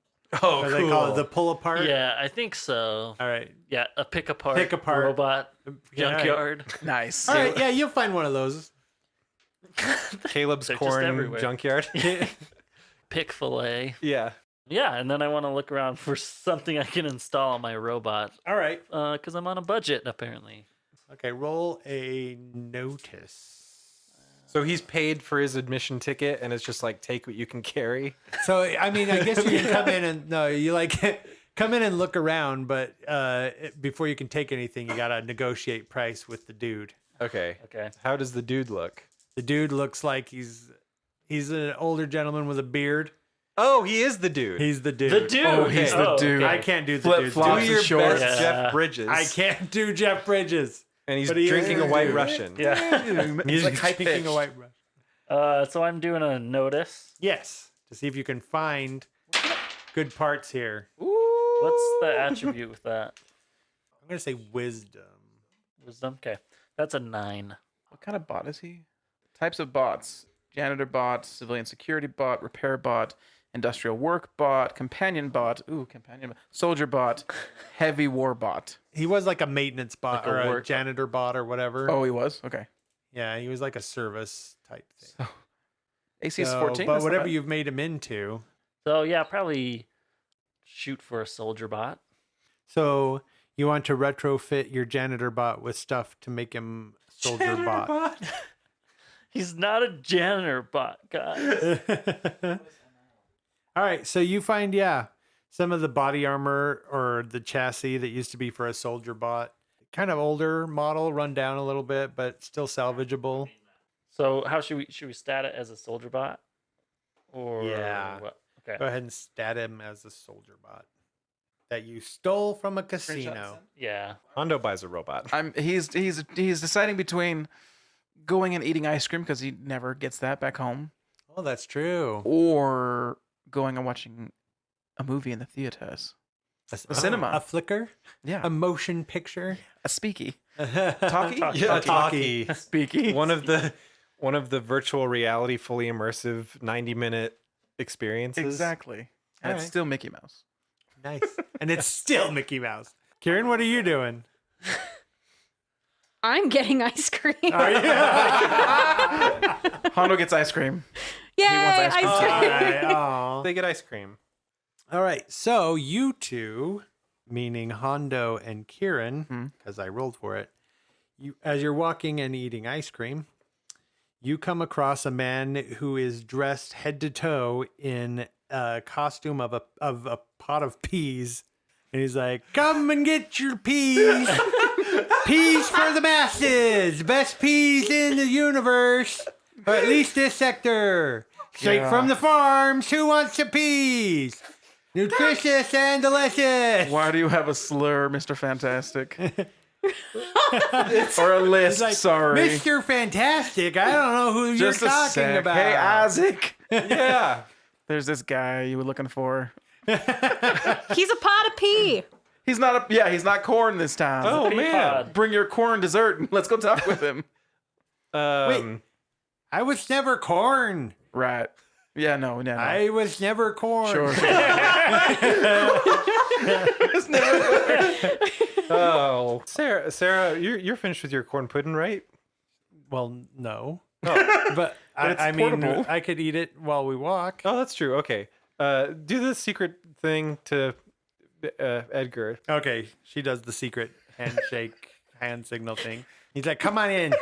Oh, what do they call it, the pull apart? Yeah, I think so. All right. Yeah, a pick apart, Yeah, robot all right. junkyard. Nice. All right, yeah, you'll find one of those. Caleb's They're just Corn everywhere. Junkyard. Pick fillet. Yeah. Yeah, and then I want to look around for something I can install on my robot All right. because I'm on a budget apparently. Okay, roll a notice. So he's paid for his admission ticket, and it's just like take what you can carry. So I mean, I guess you can come in and no, you like come in and look around, but before you can take anything, you gotta negotiate price with the dude. Okay. Okay. How does the dude look? The dude looks like he's an older gentleman with a beard. Oh, he is the dude. He's the dude. The dude. Oh, he's the Oh, dude. okay. I can't do the Flip dude's flops Do voice. and your shorts. best, Yeah. Jeff Bridges. I can't do Jeff Bridges. And he's But he drinking is a a white dude. Russian. Yeah. He's like high drinking pitched. a white brush. So I'm doing a notice. Yes, to see if you can find good parts here. What's the attribute with that? I'm gonna say wisdom. Wisdom. Okay, that's a 9. What kind of bot is he? Types of bots: janitor bot, civilian security bot, repair bot, industrial work bot, companion bot. Ooh, companion bot. Soldier bot, heavy war bot. He was like a maintenance bot Like a or a work- janitor bot or whatever. Oh, he was? Okay. Yeah, he was like a service type thing. AC is So, 14. but that's not whatever bad. you've made him into, So yeah, probably shoot for a soldier bot. So you want to retrofit your janitor bot with stuff to make him soldier bot. He's not a janitor bot, guys. All right, so you find some of the body armor or the chassis that used to be for a soldier bot. Kind of older model, run down a little bit, but still salvageable. So how should we stat it as a soldier bot? Or Yeah. what? Okay. Go ahead and stat him as a soldier bot that you stole from a casino. Yeah. Hondo buys a robot. He's deciding between going and eating ice cream because he never gets that back home, Oh, that's true. or going and watching a movie in the theaters. A cinema. a flicker, Yeah, a motion picture, a speaky. talkie, Yeah, talkie. Speaky. One of the virtual reality, fully immersive 90-minute experiences. Exactly. And it's Alright. still Mickey Mouse. Nice, and it's still Mickey Mouse. Kirin, what are you doing? I'm getting ice cream. Are you? Hondo gets ice cream. Yay, wants ice cream ice too. cream. Aw. They get ice cream. All right, so you two, meaning Hondo and Kirin, because I rolled for it, as you're walking and eating ice cream, you come across a man who is dressed head to toe in a costume of a pot of peas, and he's like, "Come and get your peas, peas for the masses, best peas in the universe, or at least this sector, straight Yeah. from the farms. Who wants some peas? Nutritious and delicious." Why do you have a slur, Mr. Fantastic? Or a list, Like, sorry. Mr. Fantastic, I don't know who Just you're a talking sec. about. Hey, Isaac. Yeah. There's this guy you were looking for. He's a pot of pea. He's not he's not corn this time. Oh, Pea man. pod. Bring your corn dessert and let's go talk with him. I was never corn. Right. Yeah, no. I was never corn. Sure. Oh, Sarah, you're finished with your corn pudding, right? Well, no. Oh, But it's I mean, portable. I could eat it while we walk. oh, that's true. Okay. Do the secret thing to Edgar. Okay, she does the secret handshake, hand signal thing. He's like, "Come on in."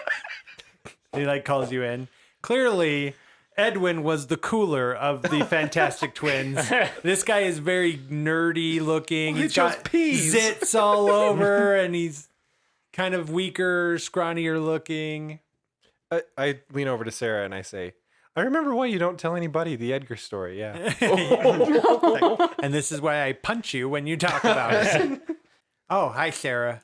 He like calls you in. Clearly, Edwin was the cooler of the Fantastic Twins. This guy is very nerdy looking. He He's chose got peas. zits all over, and he's kind of weaker, scrawnier looking. I lean over to Sarah and I say, "I remember why you don't tell anybody the Edgar story." Yeah. Like, and this is why I punch you when you talk about it. Oh, hi, Sarah.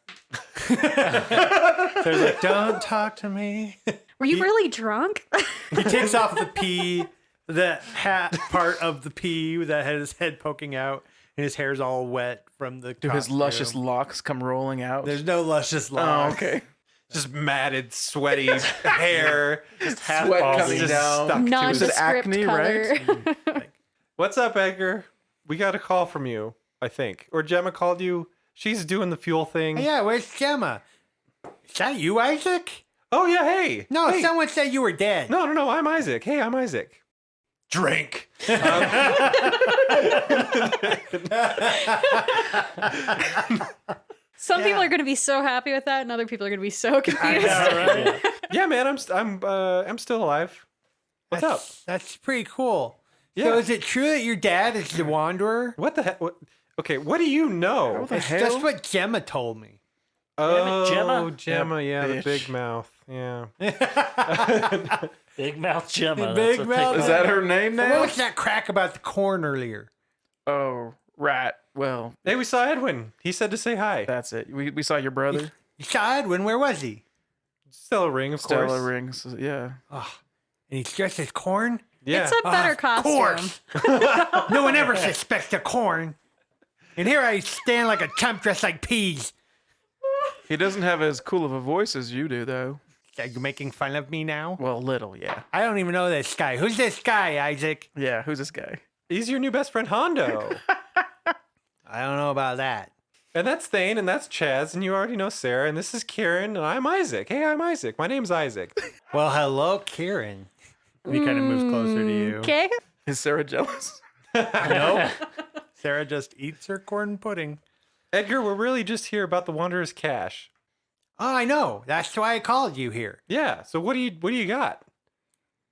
Sarah's like, "Don't talk to me." Were you really drunk? He takes off the hat part of the pea that had his head poking out, and his hair's all wet from the Do his costume. luscious locks come rolling out? There's no luscious Oh, locks. okay. Just matted, sweaty hair. Just half Sweat bald. coming Just down. stuck to his- Nondescript acne, color. right? What's up, Edgar? We got a call from you, I think. Or Gemma called you. She's doing the fuel thing. Hey, yeah, where's Gemma? Is that you, Isaac? Oh, yeah, hey. No, Hey. someone said you were dead. No, I'm Isaac. Hey, I'm Isaac. Drink. Some people are going to be so happy with that, and other people are going to be so confused. right? Yeah, man, I'm still alive. What's up? That's pretty cool. Yeah. So is it true that your dad is the Wanderer? What the heck? Okay, what do you know? the That's hell? what Gemma told me. Oh, Gemma? Gemma, yeah, the bitch. big mouth. Yeah. Big mouth Gemma. Big that's what mouth. Is that her name What now? was that crack about the corn earlier? Oh, right. Well, Hey, we saw Edwin. He said to say hi. that's it. We saw your brother. You saw Edwin. Where was he? Stella Ring, of Stella course. rings. Yeah. And he's dressed as corn? Yeah. It's a better Of costume. course. No one ever suspects a corn. And here I stand like a chump dressed like peas. He doesn't have as cool of a voice as you do, though. Are you making fun of me now? Well, little, yeah. I don't even know this guy. Who's this guy, Isaac? Yeah, who's this guy? He's your new best friend, Hondo. I don't know about that. And that's Thane, and that's Chaz, and you already know Sarah, and this is Kirin, and I'm Isaac. Hey, I'm Isaac. My name's Isaac. Well, hello, Kirin. And he kind of moves closer to you. Okay. Is Sarah jealous? Nope. Sarah just eats her corn pudding. Edgar, we're really just here about the Wanderer's cache. Oh, I know. That's why I called you here. Yeah. So what do you got?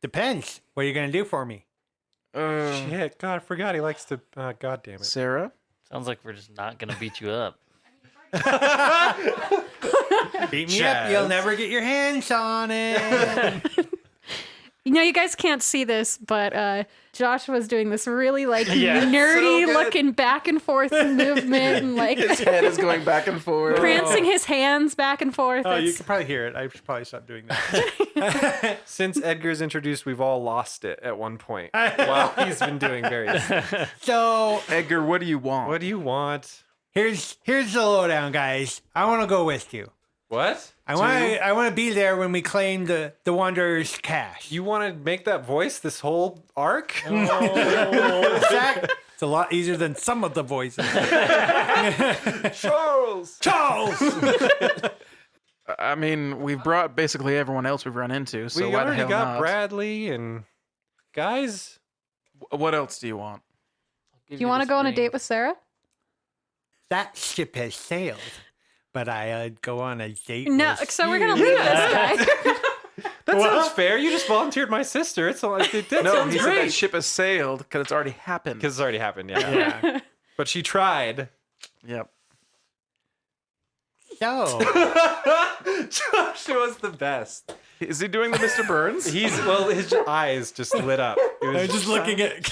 Depends. What are you going to do for me? Shit. God, I forgot he likes to. God damn it. Sarah? Sounds like we're just not gonna beat you up. Beat me up. You'll never get your hands on it. You know, you guys can't see this, but Josh was doing this really like Yeah, nerdy so good. looking back and forth movement and like His head is going back and forth. prancing his hands back and forth. Oh, you It's- can probably hear it. I should probably stop doing that. Since Edgar's introduced, we've all lost it at one point while he's been doing various. So Edgar, what do you want? What do you want? here's the lowdown, guys. I want to go with you. What? I want to be there when we claim the Wanderer's cache. You want to make that voice this whole arc? Issac, it's a lot easier than some of the voices. Charles. Charles. I mean, we've brought basically everyone else we've run into, so We why the already hell got not? Bradley and guys. What else do you want? Do you want to go on a date with Sarah? That ship has sailed, but I'd go on a date. No, with so we're you. gonna leave this guy. That sounds fair. You just volunteered my sister. It's all like that No, sounds he said that great. ship has sailed because it's already happened. Because it's already happened. Yeah. Yeah. But she tried. Yep. So Josh was the best. Is he doing the Mr. Burns? His eyes just lit up. It I was was just looking at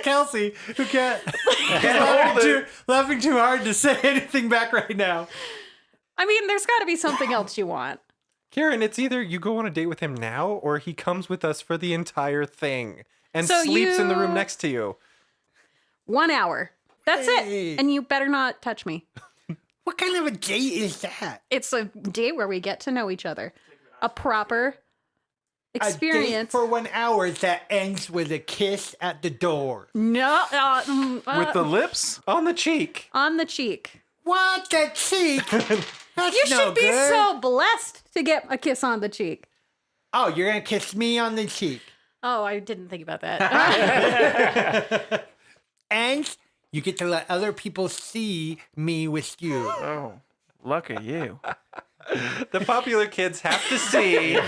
Kelsey, who can't laughing too hard to say anything back right now. I mean, there's got to be something else you want. Kirin, it's either you go on a date with him now or he comes with us for the entire thing and So sleeps in the you- room next to you. 1 hour. That's Hey. it. And you better not touch me. What kind of a date is that? It's a date where we get to know each other. A proper A date experience. for 1 hour that ends with a kiss at the door. No, With the lips? On the cheek. on the cheek. What, the cheek? That's You no should be good. so blessed to get a kiss on the cheek. Oh, you're gonna kiss me on the cheek, Oh, I didn't think about that. and you get to let other people see me with you. Oh, lucky you. The popular kids have to see. Am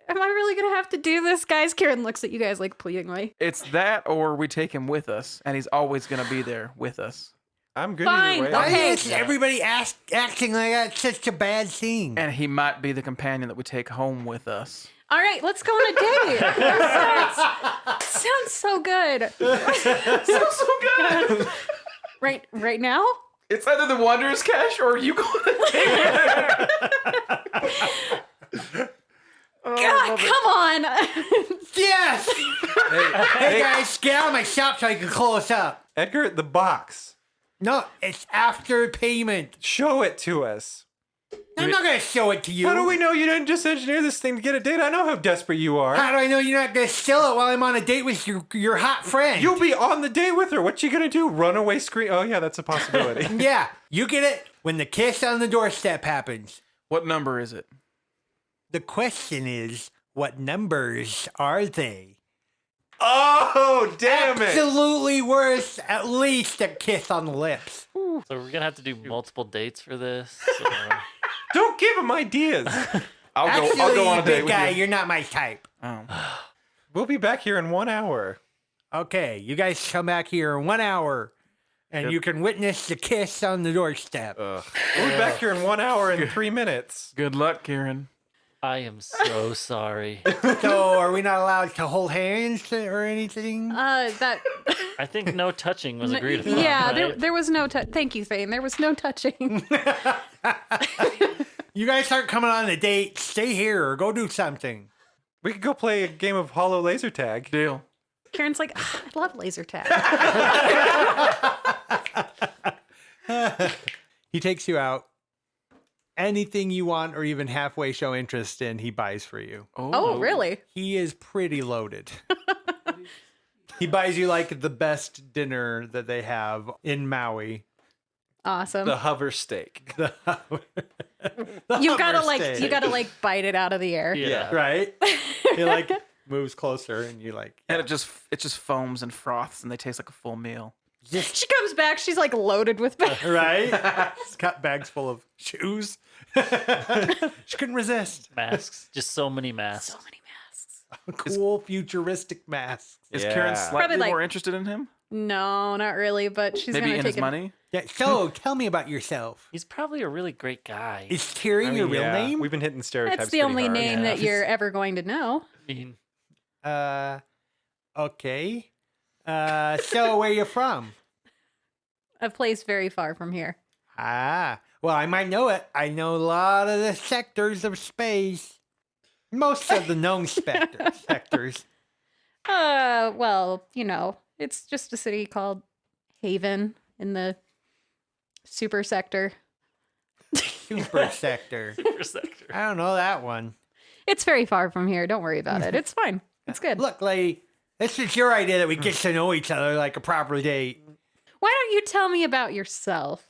I really gonna have to do this, guys? Kirin looks at you guys like pleadingly. It's that or we take him with us, and he's always going to be there with us. I'm good Fine, either way. Why okay. is everybody acting like that's such a bad thing? And he might be the companion that we take home with us. All right, let's go on a date. That sounds so good. Sounds so good. Right now? It's either the Wanderer's Cache or you go to date. God, come on. Yes! Hey guys, get out of my shop so I can close up. Edgar, the box. No, it's after payment. Show it to us. I'm not gonna show it to you. How do we know you didn't just engineer this thing to get a date? I know how desperate you are. How do I know you're not gonna steal it while I'm on a date with your hot friend? You'll be on the date with her. What you gonna do? Run away scream? Oh yeah, that's a possibility. Yeah, you get it when the kiss on the doorstep happens. What number is it? The question is, what numbers are they? Oh damn it! Absolutely worth at least a kiss on the lips. So we're gonna have to do multiple dates for this. Don't give him ideas. I'll go on a big date with guy, you. you're not my type. Oh. We'll be back here in 1 hour. Okay, you guys come back here in 1 hour, and you can witness the kiss on the doorstep. We'll be back here in 1 hour and 3 minutes. Good luck, Kirin. I am so sorry. So, are we not allowed to hold hands or anything? That. I think no touching was agreed upon. Yeah, right? there was no touch. Thank you, Thane. There was no touching. You guys aren't coming on a date. Stay here or go do something. We could go play a game of hollow laser tag. Deal. Karen's like, "Ah, I love laser tag. He takes you out. Anything you want or even halfway show interest in, he buys for you. Oh, really? He is pretty loaded. He buys you like the best dinner that they have in Maui. Awesome. The hover steak. The You gotta hover steak. like bite it out of the air. Yeah. Right? You're like, moves closer, and you like, And it just foams and froths, and they taste like a full meal. She comes back. She's like loaded with bags. right? She's got bags full of shoes. She couldn't resist. Masks. Just so many masks. So many masks. Cool futuristic masks. Is Yeah. Karen slightly Probably like- more interested in him? No, not really. But she's Maybe gonna in take his money? Yeah. So tell me about yourself. He's probably a really great guy. Is Kirin your real name? We've been hitting stereotypes. That's the pretty only hard. name that you're ever going to know. I mean, Okay. So where you from? A place very far from here. Ah, well, I might know it. I know a lot of the sectors of space. Most of the known sectors. Well, it's just a city called Haven in the super sector. Super sector. super sector. I don't know that one. It's very far from here. Don't worry about it. It's fine. It's good. Look, lady, this is your idea that we get to know each other like a proper date. Why don't you tell me about yourself?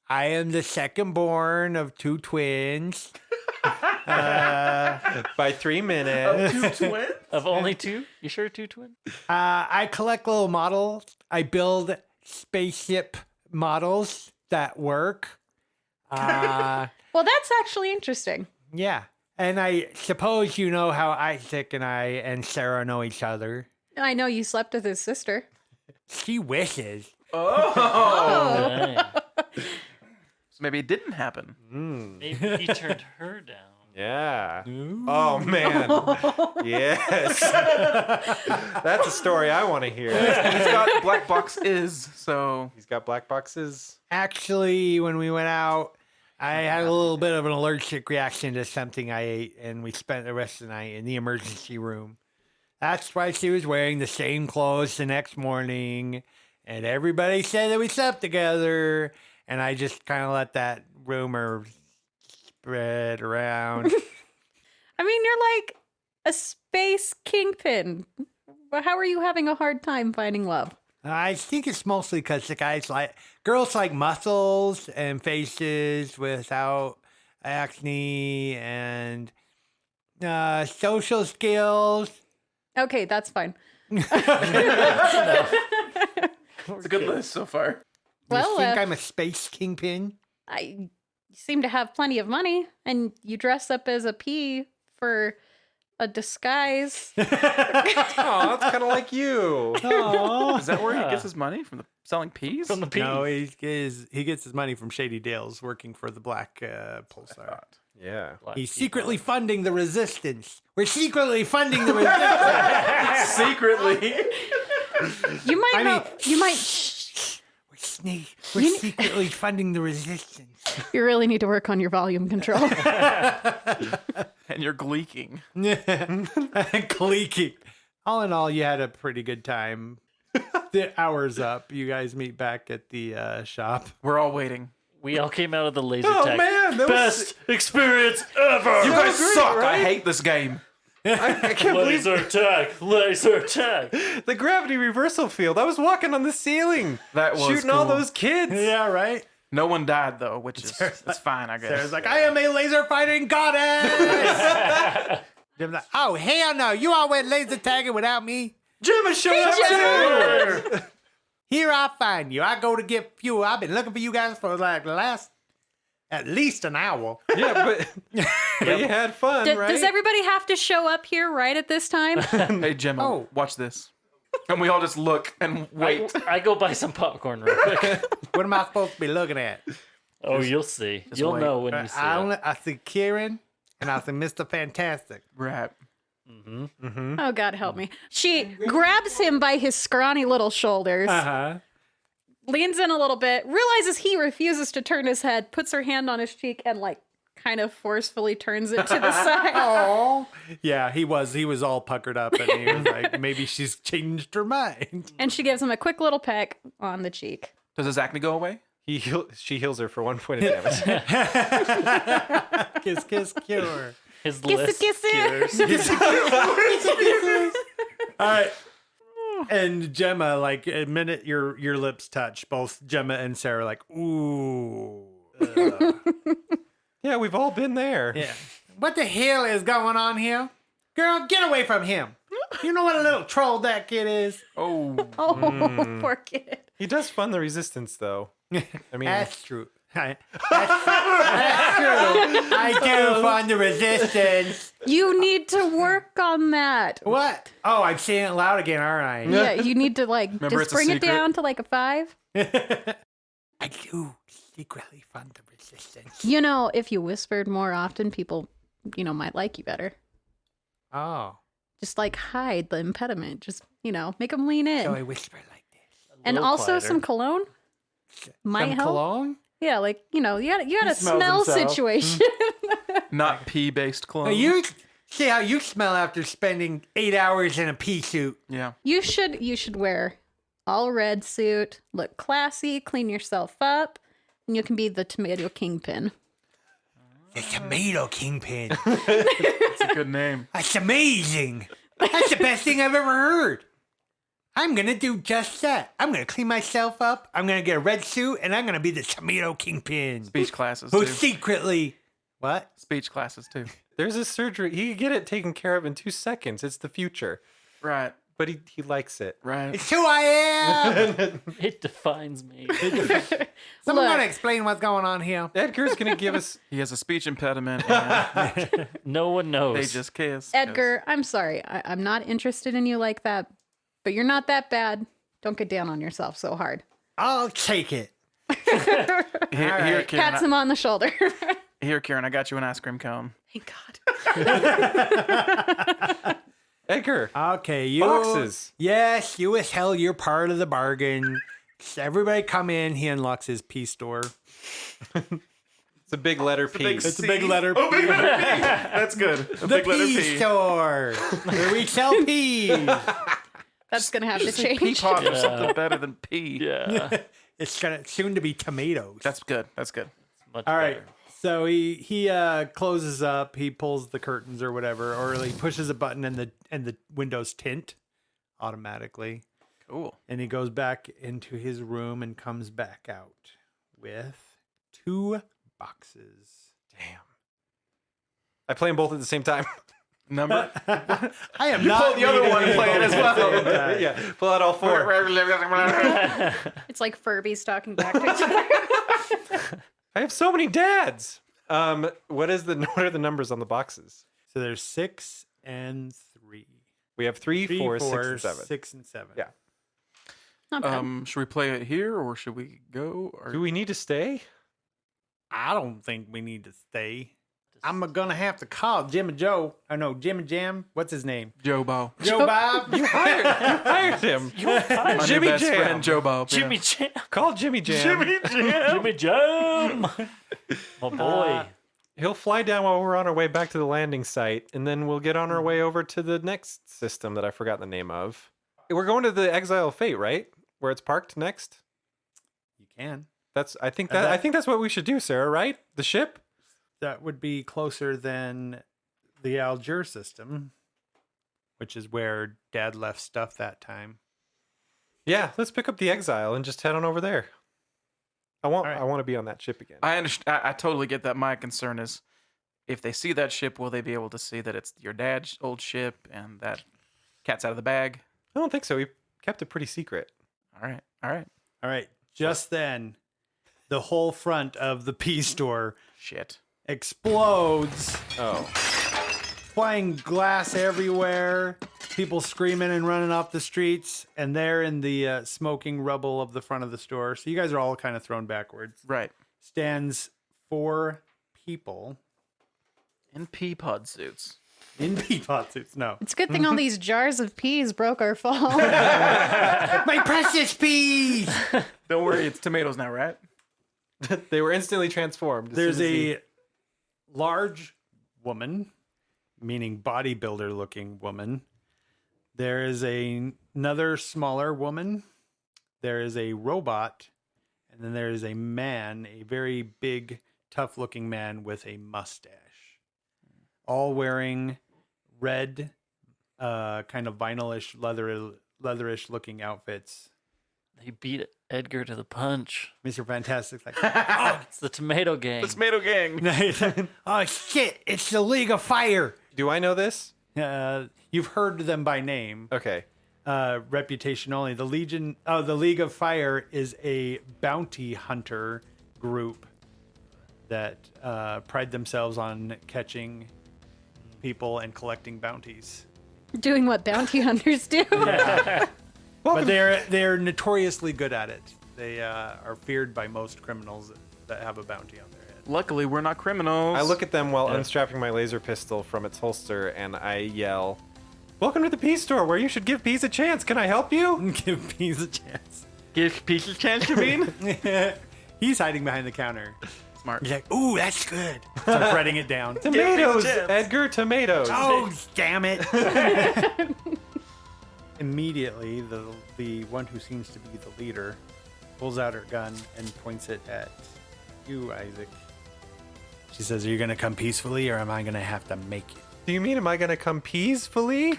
I am the second born of two twins. By 3 minutes. Two twins? Of only two? You sure two twins? I collect little models. I build spaceship models that work. Well, that's actually interesting. Yeah. And I suppose you know how Isaac and I and Sarah know each other. I know you slept with his sister. She wishes. Oh. Dang. So maybe it didn't happen. Maybe he turned her down. Yeah. Oh man. Yes. That's a story I want to hear. He's got black box is, so He's got black boxes. Actually, when we went out, I had a little bit of an allergic reaction to something I ate, and we spent the rest of the night in the emergency room. That's why she was wearing the same clothes the next morning, and everybody said that we slept together, and I just kind of let that rumor spread around. I mean, you're like a space kingpin. But how are you having a hard time finding love? I think it's mostly because girls like muscles and faces without acne and social skills. Okay, that's fine. it's a good list so far. Well, you think I'm a space kingpin? You seem to have plenty of money, and you dress up as a pea for a disguise. Oh, that's kind of like you. Oh. Is that where he gets his money from selling peas? From the pea. No, he gets his money from Shady Dale's working for the Black Pulsar. Yeah. Black He's people. secretly funding the resistance. We're secretly funding the resistance. Secretly. You might I know. mean, You might. We're secretly funding the resistance. You really need to work on your volume control. And you're gleeking. Gleeking. All in all, you had a pretty good time. The hour's up. You guys meet back at the shop. We're all waiting. We all came out of the laser Oh tag. man, that was Best experience ever. You guys great, suck. I right? hate this game. I can't believe Laser tag. Laser tag. the gravity reversal field. I was walking on the ceiling, That was shooting all cool. those kids. Yeah, right? No one died though, which is it's fine, I guess. Sarah's like, I am a laser fighting goddess. Jim's like, oh, hell no. You all went laser tagging without me. Gemma showed up too. Here I find you. I go to get fuel. I've been looking for you guys for like the last at least an hour. Yeah, but you had fun, right? Does everybody have to show up here right at this time? Hey Gemma, Oh. watch this. And we all just look and wait. I go buy some popcorn real quick. What am I supposed to be looking at? Oh, you'll see. You'll wait. know when you see it. I see Kirin and I see Mr. Fantastic. Right. Oh, God help me. She grabs him by his scrawny little shoulders, Uh-huh. leans in a little bit, realizes he refuses to turn his head, puts her hand on his cheek, and like kind of forcefully turns it to the side. Oh. Yeah, he was all puckered up and he was like, maybe she's changed her mind. And she gives him a quick little peck on the cheek. Does his acne go away? She heals her for 1 point of damage. Kiss, kiss, cure. His Kiss list it. cures. All right. And Gemma, like, the minute your lips touch, both Gemma and Sarah, like, ooh. Yeah, we've all been there. Yeah. What the hell is going on here? Girl, get away from him. You know what a little troll that kid is? Oh, Oh, poor kid. He does fund the resistance, though. I mean, That's true. That's true. I do fund the resistance. You need to work on that. What? Oh, I'm saying it loud again, aren't I? Yeah, you need to like Remember, just it's a bring it secret. down to like a 5. I do secretly fund the resistance. You know, if you whispered more often, people, might like you better. Oh. Just like hide the impediment. Just, make them lean in. So I whisper like this. And little also quieter. some cologne might Some help. cologne? Yeah, like, you had a smells smell himself. situation. not pea-based clone. Now you see how you smell after spending 8 hours in a pea suit. Yeah. You should wear all red suit, look classy, clean yourself up, and you can be the tomato kingpin. The tomato kingpin. It's a good name. That's amazing. That's the best thing I've ever heard. I'm going to do just that. I'm going to clean myself up. I'm going to get a red suit, and I'm going to be the tomato kingpin. Speech classes, Who too. secretly... What? Speech classes, too. there's a surgery. He could get it taken care of in 2 seconds. It's the future. Right. But he likes it. Right. It's who I am. It defines me. Someone Look. want to explain what's going on here? Edgar's going to give us... He has a speech impediment, and No one knows. they just kiss. Edgar, I'm sorry. I'm not interested in you like that, but you're not that bad. Don't get down on yourself so hard. I'll take it. Here, right. Karen, Pats him on the shoulder. here, Karen, I got you an ice cream cone. Thank God. Edgar. Okay, you... Boxes. Yes, you as hell, you're part of the bargain. Everybody come in. He unlocks his pea store. It's a big letter P. It's a big letter P. Oh, big letter P. That's good. A The big letter pea P. store, where we sell peas. That's going to have to Say pea change. pot or Yeah. something better than pea. Yeah. It's gonna soon to be tomatoes. That's good. That's good. Much All right. better. So he closes up. He pulls the curtains or whatever, or he pushes a button and the windows tint automatically. Cool. And he goes back into his room and comes back out with 2 boxes. Damn. I play them both at the same time. Number? I am You not pull the other reading one and play it as well. Yeah, pull out all 4. It's like Furbies talking back to each other. I have so many dads. What are the numbers on the boxes? So there's 6 and 3. We have 3, 3, 4, 4, 6, and 7. 6 and 7. Yeah. Not bad. Should we play it here or should we go? Or... Do we need to stay? I don't think we need to stay. I'm gonna have to call Jim and Joe. I know Jim and Jam. What's his name? Joe Bob. Joe Bob. You hired him. My Jimmy new best Jam. friend, Joe Bob. yeah. Jimmy Jam. Call Jimmy Jam. Jimmy Jam. My boy. He'll fly down while we're on our way back to the landing site, and then we'll get on our way over to the next system that I forgot the name of. We're going to the Exile of Fate, right? Where it's parked next. You can. I think that's what we should do, Sarah. Right? The ship. That would be closer than the Algier system, which is where Dad left stuff that time. Yeah, let's pick up the Exile and just head on over there. I want to be on that ship again. I understand. I totally get that. My concern is if they see that ship, will they be able to see that it's your dad's old ship and that cat's out of the bag? I don't think so. We kept it pretty secret. All right. All right. All right. Just then, the whole front of the pea store Shit. explodes, Oh. flying glass everywhere, people screaming and running off the streets, and they're in the smoking rubble of the front of the store. So you guys are all kind of thrown backwards. Right. Stands 4 people In pea pod suits. in pea pot suits. No. It's a good thing all these jars of peas broke our fall. My precious peas! Don't worry, it's tomatoes now, right? They were instantly transformed. There's a large woman, meaning bodybuilder looking woman. There is another smaller woman. There is a robot. And then there is a man, a very big, tough looking man with a mustache. All wearing red, kind of vinylish, leatherish looking outfits. They beat Edgar to the punch. Mr. Fantastic's like, It's the tomato gang. The tomato gang. oh shit, it's the League of Fire. Do I know this? You've heard them by name. Okay. Reputation only. The League of Fire is a bounty hunter group that pride themselves on catching people and collecting bounties. Doing what bounty hunters do. But they're notoriously good at it. They are feared by most criminals that have a bounty on their head. Luckily, we're not criminals. I look at them while unstrapping my laser pistol from its holster, and I yell, "Welcome to the Peace Store, where you should give peace a chance. Can I help you?" Give Peace a chance. Give Peace a chance, you mean? He's hiding behind the counter. Smart. He's like, "Ooh, that's good." Starts writing it down. Tomatoes, chance. Edgar, tomatoes. Oh, damn it! Immediately, the one who seems to be the leader pulls out her gun and points it at you, Isaac. She says, "Are you going to come peacefully, or am I going to have to make you?" Do you mean, am I going to come peacefully?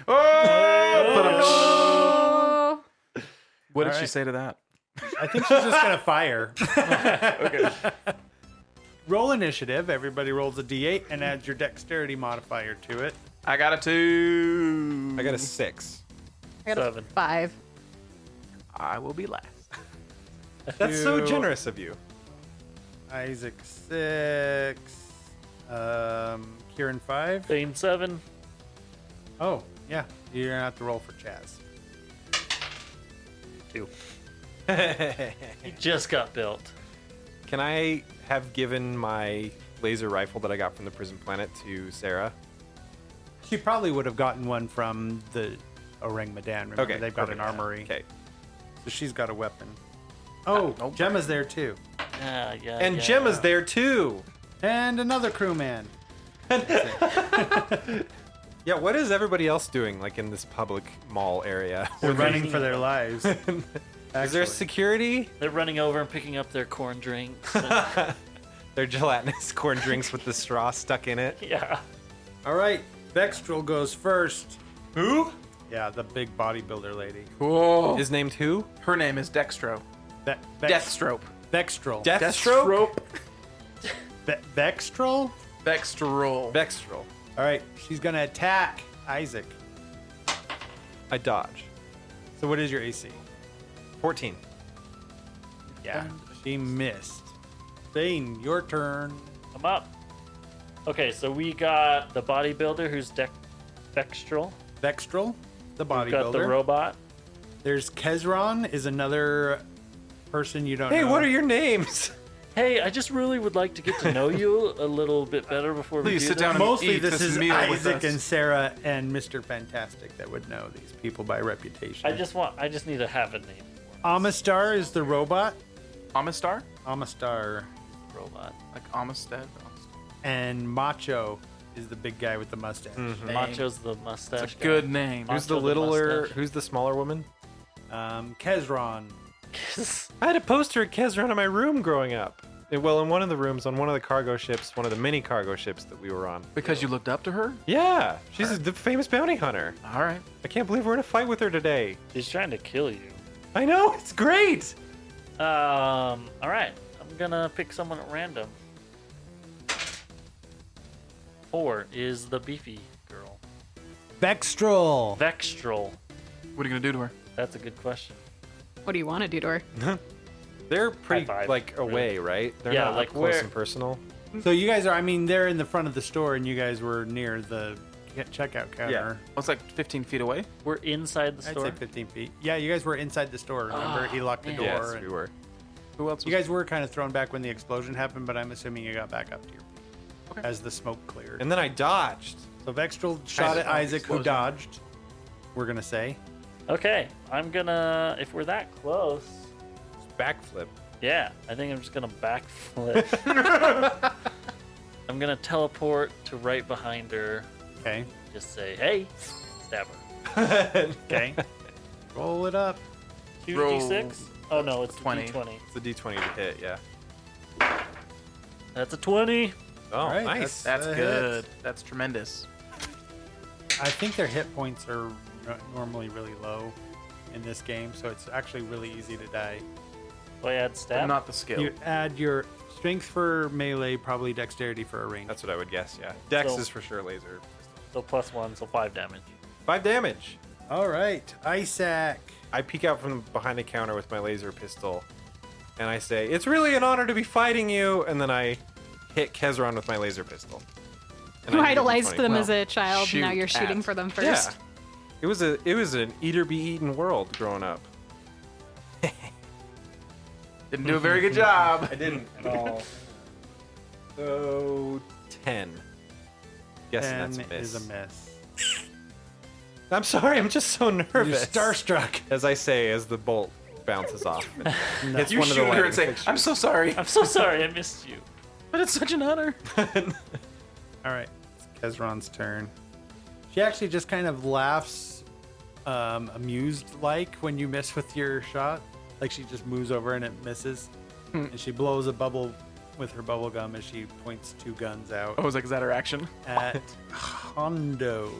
Oh. What did All she right. say to that? I think she's just going to fire. Okay. Roll initiative. Everybody rolls a d8 and adds your dexterity modifier to it. I got a 2. I got a 6. I got a 7. 5. I will be last. That's so Two. generous of you. Isaac 6. Kirin 5. Thane 7. Oh, yeah. You're going to have to roll for Chaz. 2. He just got built. Can I have given my laser rifle that I got from the prison planet to Sarah? She probably would have gotten one from the Orang Medan. Remember, Okay, they've got an perfect. armory. Okay. So she's got a weapon. Oh, no Gemma's there too. Yeah, yeah. And yeah. Gemma's there too. And another crewman. Yeah, what is everybody else doing, like in this public mall area? They're running for their lives. Is there Actually. security? They're running over and picking up their corn drinks. They're gelatinous corn drinks with the straw stuck in it. Yeah. All right, Vextrel goes first. Who? Yeah, the big bodybuilder lady. Cool. Is named who? Her name is Dextro. Deathstroke. Deathstroke. Vextrel. Deathstroke? Vextrel? Vextrol. Vextrel. All right, she's gonna attack Isaac. I dodge. So what is your AC? 14. Yeah, she missed. Thane, your turn. I'm up. Okay, so we got the bodybuilder who's Dextral. Vextrel, the We've got the bodybuilder. robot. There's Kezron, is another person you don't know. Hey, what are your names? Hey, I just really would like to get to know you a little bit better before we Please do sit this. down and Mostly eat this is meal with Isaac us. and Sarah and Mr. Fantastic that would know these people by reputation. I just need to have a name Amistar is the robot. Amistar? Amistar. for robot. Like Amistad? And Macho is the big guy with the mustache. Dang. Macho's the mustache. That's a guy. good name. Macho Who's the the littler? mustache. Who's the smaller woman? Kezron. I had a poster of Kezran in my room growing up. Well, in one of the rooms on one of the cargo ships, one of the mini cargo ships that we were on. Because you looked up to her? Yeah, she's the famous bounty hunter. All right. I can't believe we're in a fight with her today. She's trying to kill you. I know, it's great. All right. I'm gonna pick someone at random. 4 is the beefy girl. Vextrel. Vextrol. What are you going to do to her? That's a good question. What do you want to do to her? They're pretty High five, like away, right? They're Yeah, not like up close where- and personal. So you guys are, I mean, they're in the front of the store and you guys were near the checkout counter. Well, it's like 15 feet away. We're inside the I'd store. say 15 feet. Yeah, you guys were inside the store. Remember, he locked the man. door. Yes, and we were. Who else? You guys were kind of thrown back when the explosion happened, but I'm assuming you got back up to your feet Okay. as the smoke cleared. And then I dodged. So Vextrel shot at Isaac, who explosion. dodged. We're gonna say. Okay, I'm gonna. If we're that close, Backflip. yeah, I think I'm just gonna backflip. I'm gonna teleport to right behind her. Okay. Just say, "Hey, stab her." Okay. Roll it up. 2d6. Oh no, it's 20. 20. It's a D20 to hit, yeah. That's a 20. Oh, All right, nice. That's a good. hit. That's tremendous. I think their hit points are normally really low in this game, so it's actually really easy to die. Do I add But stab? not the skill. You add your strength for melee, probably dexterity for a range. That's what I would guess, yeah. Dex So- is for sure laser. So +1, so 5 damage. 5 damage. All right, Issac. I peek out from behind the counter with my laser pistol, and I say, "It's really an honor to be fighting you." And then I hit Kezron with my laser pistol. And You I did idolized 20. them Well, as a child. Now shoot you're shooting at. for them Yeah, first. it was an eat or be eaten world growing up. Didn't do a very good job. I didn't at all. So 10. Guessing that's a 10 miss. is a miss. I'm sorry, I'm just so You're nervous. starstruck. As I say, as the bolt bounces off. And hits You one of the shoot her lighting and say, fixtures. "I'm so sorry, I'm so sorry I missed you. but it's such an honor." All right, it's Kezron's turn. She actually just kind of laughs, amused like when you miss with your shot. Like she just moves over and it misses, and she blows a bubble with her bubble gum as she points 2 guns out I was like, "Is that her action?" at Hondo.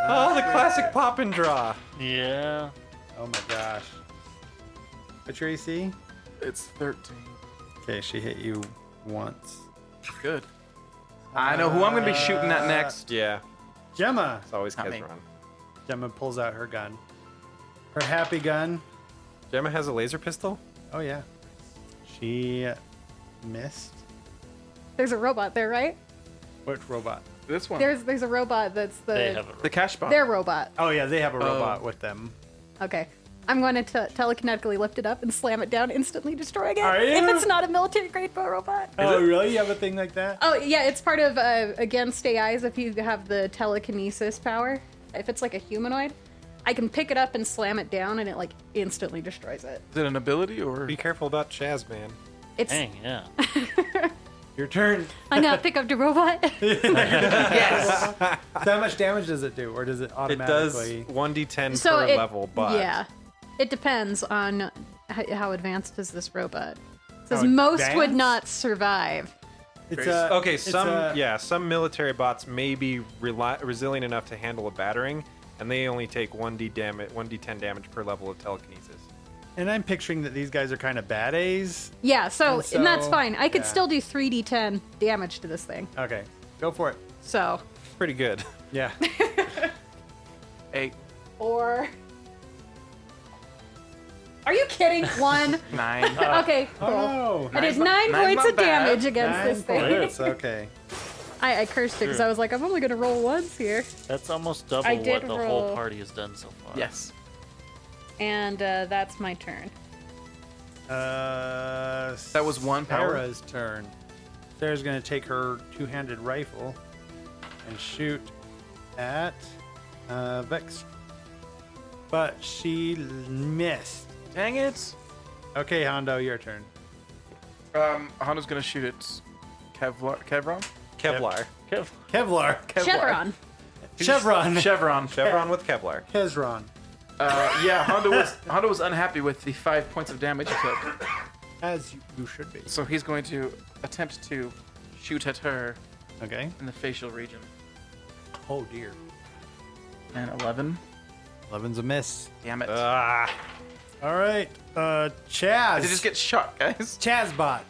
Oh, the classic pop and draw. Yeah. Oh my gosh. What's your AC? It's 13. Okay, she hit you once. Good. I know who I'm gonna be shooting at next. Yeah, Gemma. it's always Not me. Kezron. Gemma pulls out her gun. Her happy gun. Gemma has a laser pistol? Oh yeah. She missed. There's a robot there, right? Which robot? This one. There's a robot that's They have the cash bomb. their robot. Oh yeah, they have a robot Oh. with them. Okay. I'm going to telekinetically lift it up and slam it down, instantly destroying it. Are you? If it's not a military grade robot. Oh really? You have a thing like that? Oh yeah, it's part of against AIs if you have the telekinesis power. If it's like a humanoid, I can pick it up and slam it down, and it like instantly destroys it. Is it an ability or? Be careful about Chaz, man. It's Dang, yeah. Your turn. I'm gonna pick up the robot. Yes. So how much damage does it do, or does it It does automatically? 1d10 So per it- level, but yeah, it depends on how advanced is this robot. It says How most would advanced? not survive. It's okay, it's some military bots may be resilient enough to handle a battering, and they only take 1d10 damage per level of telekinesis. And I'm picturing that these guys are kind of bad A's. Yeah, and that's so, fine. I could yeah. still do 3d10 damage to this thing. Okay, go for it. So, Pretty good. Yeah. 8, or are you kidding? 1. 9. Okay, cool. Oh no. I did Nine's not- 9 nine's points not of bad. damage against 9 this thing. points. Okay. I cursed it because I was like, I'm only gonna roll once here, That's almost double I what did the roll. whole party has done so far. Yes. and that's my turn. That was one power? Sarah's turn. Sarah's gonna take her 2-handed rifle and shoot at Vex, but she missed. Dang it. Okay, Hondo, your turn. Honda's gonna shoot at Kevron. Kevlar. Kev, Kevlar. Chevron. Chevron. Chevron. Chevron with Kevlar. Kezron. Yeah, Honda was unhappy with the 5 points of damage he took, As you should be. so he's going to attempt to shoot at her Okay. in the facial region. Oh dear. And 11. 11's a miss. Damn it! Ah, All right. Chaz. Did it just get shot, guys? Chazbot.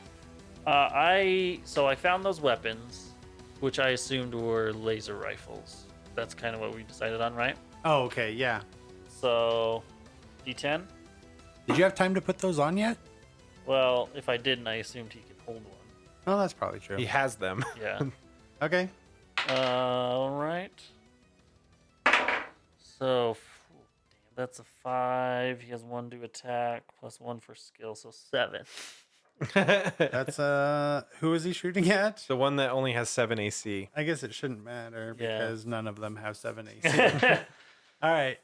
I found those weapons, which I assumed were laser rifles. That's kind of what we decided on, right? Oh, okay. Yeah. So, D10. Did you have time to put those on yet? Well, if I didn't, I assumed he could hold one. Oh, that's probably true. he has them. Yeah. Okay. All right. So, damn, that's a 5. He has 1 to attack plus 1 for skill, so 7. That's who is he shooting at? The one that only has 7 AC. I guess it shouldn't matter Yeah. because none of them have 7 AC. All right.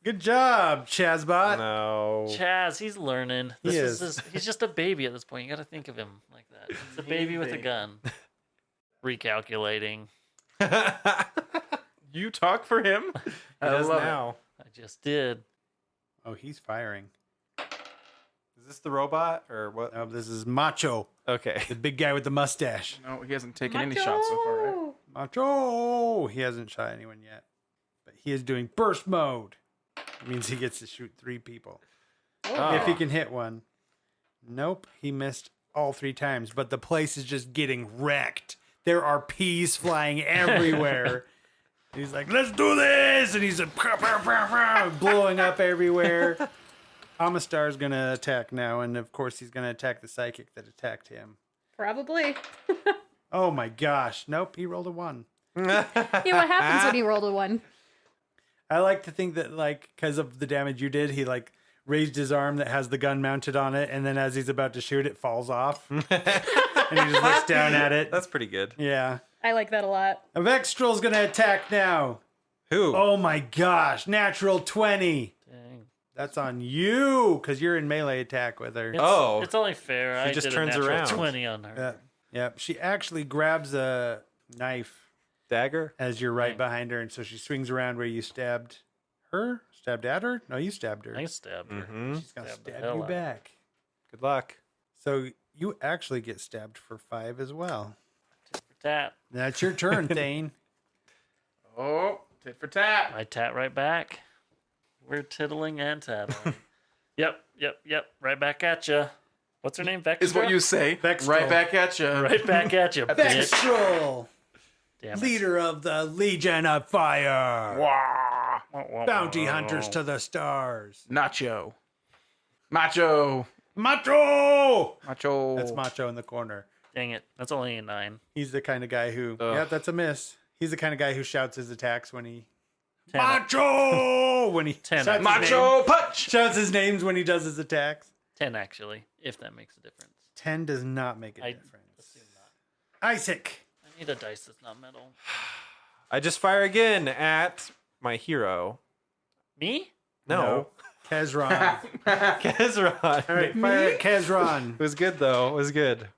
Good job, Chazbot. No. Chaz, he's learning. He This is. he's just a baby at this point. You got to think of him like that. He's a baby with a gun. Recalculating. You talk for him. He I does love it. now. I just did. Oh, he's firing. Is this the robot or what? Oh, this is Macho, Okay. the big guy with the mustache. No, he hasn't taken any shots so far, right? Macho. He hasn't shot anyone yet, but he is doing burst mode. It means he gets to shoot 3 people if he can hit one. Nope, he missed all 3 times. But the place is just getting wrecked. There are peas flying everywhere. He's like, let's do this. And he's like, blowing up everywhere. Amistar's going to attack now. And of course, he's going to attack the psychic that attacked him. Probably. Oh my gosh. Nope. He rolled a 1. Yeah, what happens when you rolled a 1? I like to think that, like, because of the damage you did, he, like, raised his arm that has the gun mounted on it. And then as he's about to shoot, it falls off. And he just looks down at it. That's pretty good. Yeah. I like that a lot. Vextral's going to attack now. Who? Oh my gosh. Natural 20. Dang. That's on you because you're in melee attack with her. Oh. It's only fair. She I just did turns a natural around. 20 on her. Yeah. Yeah. She actually grabs a knife Dagger? as you're right behind her. And so she swings around where you stabbed her. Stabbed at her? No, you stabbed her. I stabbed her. Mm-hmm. She's going to Stabbed the stab hell you out. back. Good luck. So you actually get stabbed for 5 as well. Tat. That's your turn, Thane. Oh, tit for tat. I tat right back. We're tittling and tattling. Yep. Right back at you. What's her name? Vex. Is what you say. Vextral. Right back at you. Right back at you, bitch. Vextral, Damn it. leader of the Legion of Fire. Wah. Bounty hunters to the stars. Nacho. Macho. Macho! Macho. That's Macho in the corner. Dang it. That's only a 9. He's the kind of guy who, yeah, that's a miss. He's the kind of guy who shouts his attacks when he, 10. Macho! When he 10. shouts his, Macho punch. shouts his names when he does his attacks. 10 actually, if that makes a difference. 10 does not make a I difference. assume not. Isaac. I need a dice that's not metal. I just fire again at my hero. Me? No. Kezron. Kezron. All right, fire at Kezron. It was good, though. It was good.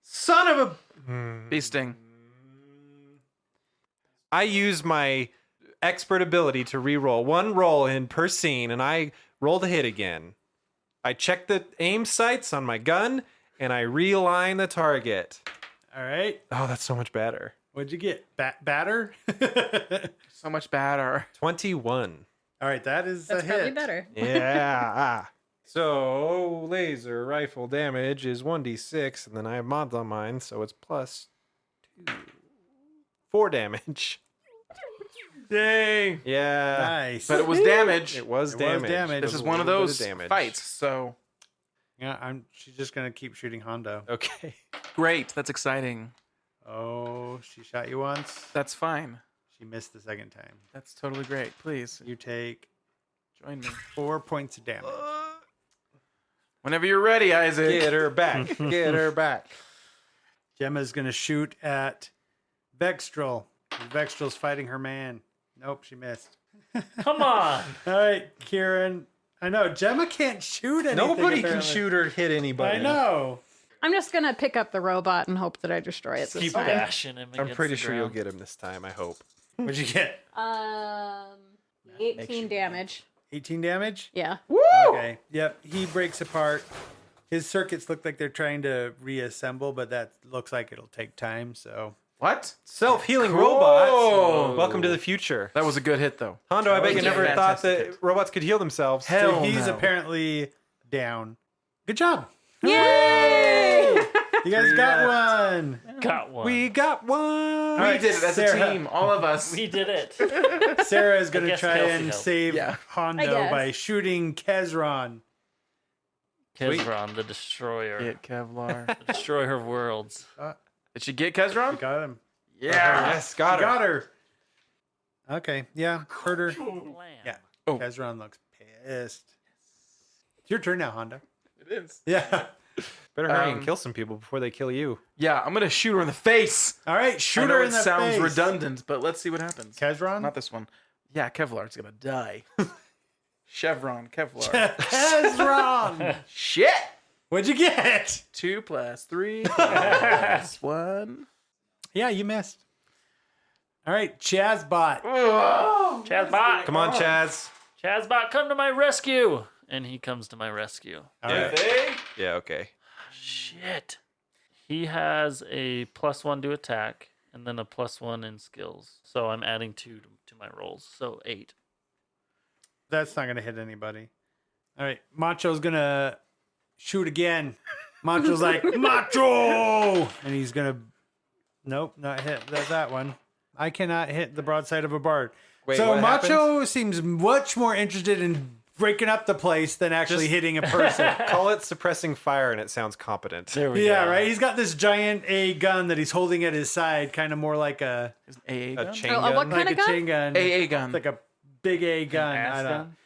Son of a... Bee sting. I use my expert ability to re-roll one roll in per scene, and I roll the hit again. I check the aim sights on my gun, and I realign the target. All right. Oh, that's so much better. What'd you get? Batter? So much better. 21. All right, that is That's a probably hit. better. Yeah. So laser rifle damage is 1d6, and then I have mods on mine, so it's plus 2. 4 damage. Dang. Yeah. Nice. But it was damage. It was It was damage. damage. This It is was one a of little bit those damage. fights. So Yeah, she's just gonna keep shooting Hondo. Okay. great. That's exciting. Oh, she shot you once. That's fine. She missed the second time. That's totally great. Please You take join me 4 points of damage. whenever you're ready, Isaac. Get her back. Get her back. Gemma's gonna shoot at Vextral. Vextral's fighting her man. Nope, she missed. Come on. All right, Kirin. I know Gemma can't shoot anything. Nobody can apparently. shoot or hit anybody. I know. I'm just gonna pick up the robot and hope that I destroy it this Keep time. bashing him. I'm against pretty the sure you'll ground. get him this time, I hope. What'd you get? 18 damage. 18 damage? Yeah. Okay. Yep. He breaks apart. His circuits look like they're trying to reassemble, but that looks like it'll take time. So What? Self-healing Cool. robots. Welcome to the future. That was a good hit, though. Hondo, I bet you was a never thought fantastic that hit. robots could heal themselves. Hell he's no. apparently down. Good job. Yay! You guys got one. Got one. We got one. All We right, did it as Sarah. a team, all of us. We did it. Sarah is going to guess try Kelsey and helped. save Yeah. Hondo guess. by shooting Kezron. Kezron, the destroyer. Get Kevlar. The destroyer of worlds. Did she get You Kezron? got him. Yeah. Yes, got her. Got her. Okay. Yeah. Heard her. Lamb. Yeah. Oh. Kezron looks pissed. It's your turn now, Hondo. It is. Yeah. Better hurry and Um, kill some people before they kill you. Yeah, I'm going to shoot her in the face. All right. I Shoot know her it in the sounds face. redundant, but let's see what happens. Kezron? Not this one. Yeah, Kevlar's going to die. Chevron, Kevlar. Kezron. Shit! What'd you get? 2 plus 3 plus 1. Yeah, you missed. All right. Chazbot. Chazbot. Come on, Chaz. Chazbot, come to my rescue. And he comes to my rescue. All Yeah. right. Yeah, okay. Shit. He has a +1 to attack and then a +1 in skills. So I'm adding 2 to my rolls. So 8. That's not going to hit anybody. All right. Macho's going to shoot again. Macho's like, Macho! And he's going to Nope, not hit that one. I cannot hit the broadside of a bard. Wait, so what Macho seems much more interested in breaking up the place than actually Just- hitting a person. Call it suppressing fire, and it sounds competent. There we Yeah, go. right. He's got this giant A gun that he's holding at his side, kind of more like a AA A gun? chain Oh, what gun. kind like of a gun? chain gun, AA gun. like a big A gun. ass I don't know. gun?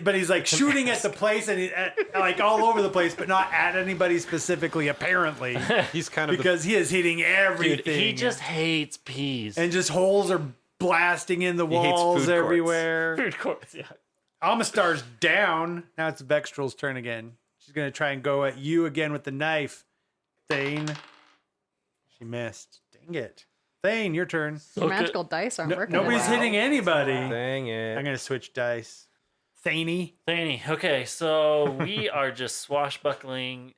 But he's like shooting at the place and like all over the place, but not at anybody specifically, apparently, He's kind of because he is hitting everything. Dude, he just hates peas. and just holes are blasting in the He hates walls food courts. everywhere. Food courts, yeah. Amistar's down. Now it's Vextral's turn again. She's gonna try and go at you again with the knife. Thane. She missed. Dang it. Thane, your turn. Your magical dice aren't working. Nobody's well. hitting anybody. Dang it. I'm gonna switch dice. Thaney. Thaney. Okay, so we are just swashbuckling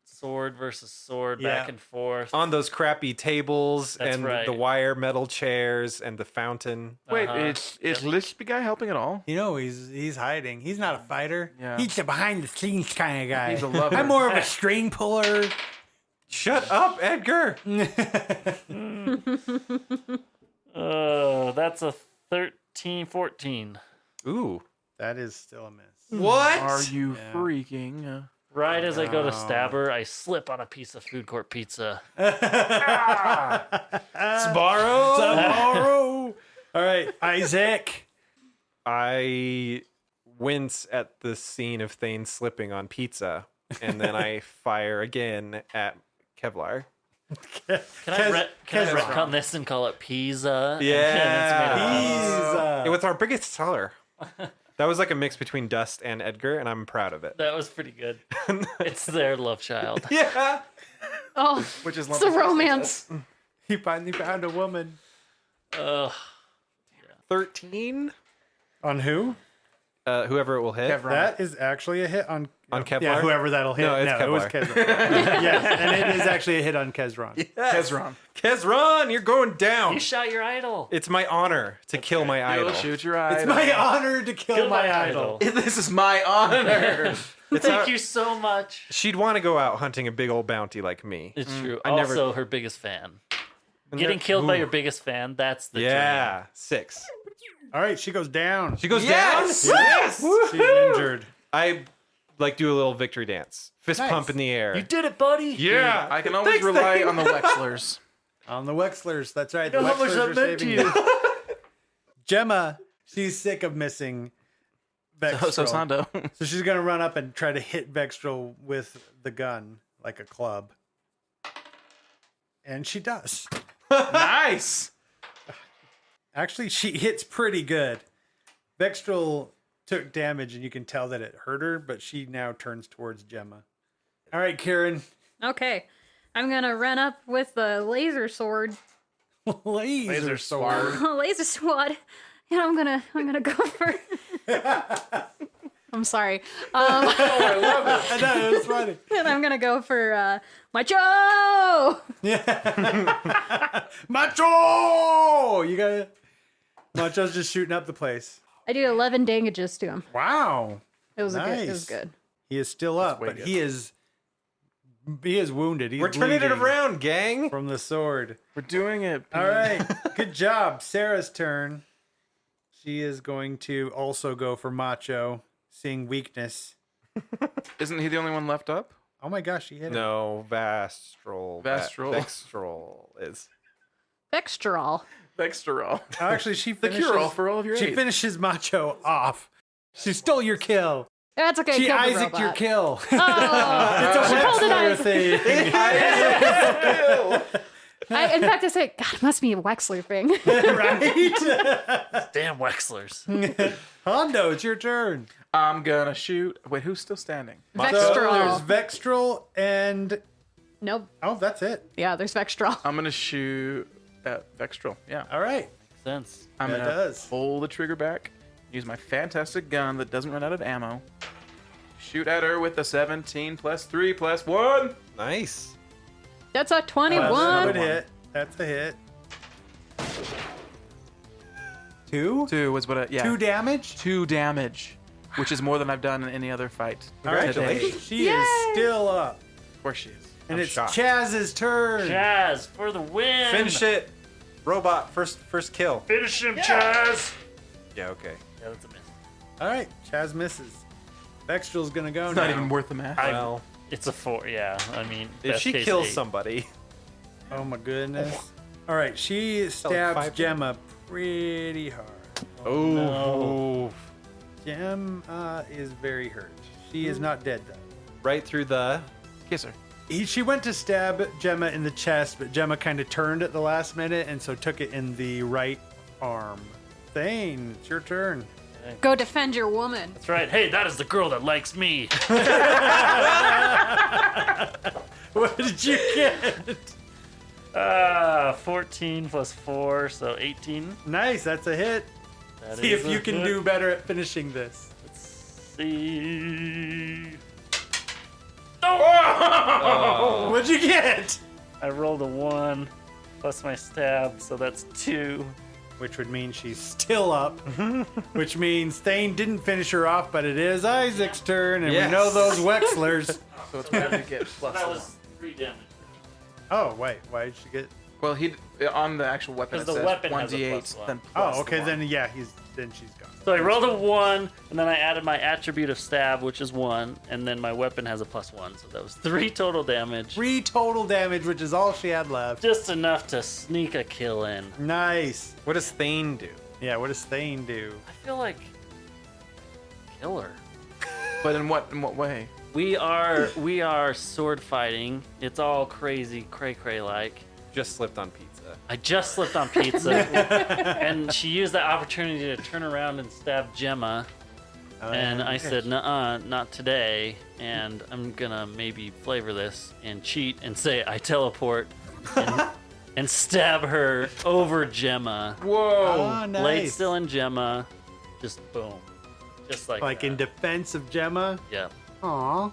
sword versus sword back Yeah. and forth. On those crappy tables That's and right. the wire metal chairs and the fountain. Wait, Uh-huh. is Lispy guy helping at all? You know he's hiding. He's not a fighter. Yeah. He's a behind the scenes kind of guy. He's a lover. I'm more of a string puller. Shut up, Edgar. That's a 13, 14. Ooh. That is still a miss. What? Are you Yeah. freaking? Right as I go to No. stab her, I slip on a piece of food court pizza. Tomorrow. All right, Isaac. I wince at the scene of Thane slipping on pizza, and then I fire again at Kevlar. Can I retcon this and call it pizza? Yeah. And it's made of pizza. It was our biggest seller. That was like a mix between Dust and Edgar, and I'm proud of it. That was pretty good. It's their love child. Yeah. Oh, Which is it's a romance. He finally found a woman. Ugh. 13. On who? Whoever it will hit. Kevlar. That is actually a hit on Kevlar? Yeah, whoever that'll hit. No, it's it was Kevlar. Kezron. Yes, and it is actually a hit on Kezron. Kezron. Kezron, you're going down. You shot your idol. It's my honor to kill my idol. You'll shoot your eye. It's my honor to kill my idol. This is my honor. Thank you so much. She'd want to go out hunting a big old bounty like me. It's true. I never- Also, her biggest fan. Getting killed by your biggest fan, that's the dream. Yeah, 6. All right, she goes down. She goes Yes! down. Yes. She's injured. I like do a little victory dance, fist Nice. pump in the air. You did it, buddy. Yeah, I can always Thanks, rely Thane. on the Wexlers. On the Wexlers. That's right. You know the how much Wexlers that are meant to saving you. Gemma, she's sick of missing Vextral. So Sando. So she's going to run up and try to hit Vextral with the gun, like a club. And she does. Nice. Actually, she hits pretty good. Vextral took damage, and you can tell that it hurt her, but she now turns towards Gemma. All right, Kirin. Okay, I'm gonna run up with the laser sword, Laser sword. laser sword, and I'm gonna go for. I'm sorry. I know, it was funny. And I'm gonna go for Macho. Macho! You got it. Macho's just shooting up the place. I do 11 damages to him. Wow. It was good. It Nice. was good. He is still up, way but good. he is wounded. He's We're turning it bleeding around, gang. from the sword. We're doing it. All right. Good job. Sarah's turn. She is going to also go for Macho, seeing weakness. Isn't he the only one left up? Oh my gosh, she hit him. No, Vastral. Vastral. Vextral is. Vextral. Vexterol. Oh, actually, she The finishes, cure-all for all of your She AIDS. finishes Macho off. She stole your kill. That's okay. She kill the Isaac robot. your kill. Oh, It's a she pulled it Wexler out. thing. In fact, I say, God, it must be a Wexler thing. Right? Damn Wexlers. Hondo, it's your turn. I'm gonna shoot. Wait, who's still standing? So there's Vextral. Vextral and... Nope. Oh, that's it. Yeah, there's Vextral. I'm gonna shoot at Vextral. Yeah. All right. Sense. I'm That gonna does. pull the trigger back. Use my fantastic gun that doesn't run out of ammo. Shoot at her with the 17 plus 3 plus 1. Nice. That's a That's a 21. good hit. That's a hit. 2? 2 was what I, yeah. 2 damage? 2 damage, which is more than I've done in any other fight. All right. today. Congratulations. She Yay. is still up. Of course she is. And I'm it's shocked. Chaz's turn. Chaz for the win. Finish it. Robot, first kill. Finish him, Chaz. Yeah, okay. Yeah, that's a miss. All right, Chaz misses. Vextral's gonna go It's now. not even worth the math. Well, It's a 4. Yeah, I mean, if best she case kills 8. somebody, Oh my goodness. All right, she stabs 5? Gemma pretty hard. oh, Gemma is very hurt. She is not dead though. right through the. Kiss her. She went to stab Gemma in the chest, but Gemma kind of turned at the last minute and so took it in the right arm. Thane, it's your turn. Go defend your woman. That's right. Hey, that is the girl that likes me. What did you get? 14 plus 4, so 18. Nice, that's a hit. That See is if a you can hit. do better at finishing this. Let's see. Oh. What'd you get? I rolled a 1 plus my stab, so that's 2. Which would mean she's still up. Which means Thane didn't finish her off, but it is Isaac's turn, and Yes. we know those Wexlers. So it's better to get plus That one. was 3 damage. Oh, wait, why did she get? Well, he on the actual weapon. Because It the says weapon has a 1d8. +1. Then plus Oh, okay, the then one. yeah, then she's gone. So I rolled a 1, and then I added my attribute of stab, which is 1, and then my weapon has a +1, so that was 3 total damage. 3 total damage, which is all she had left. Just enough to sneak a kill in. Nice. What does Thane do? Yeah, what does Thane do? I feel like killer. But in what way? We are sword fighting. It's all crazy, cray like. Just slipped on pizza. I just slipped on pizza, and she used that opportunity to turn around and stab Gemma. And I said, "Nuh-uh, not today." And I'm gonna maybe flavor this and cheat and say I teleport and stab her over Gemma. Oh, nice. Blade still in Gemma. Just boom, just like Like that. in defense of Gemma. Yeah. Aw,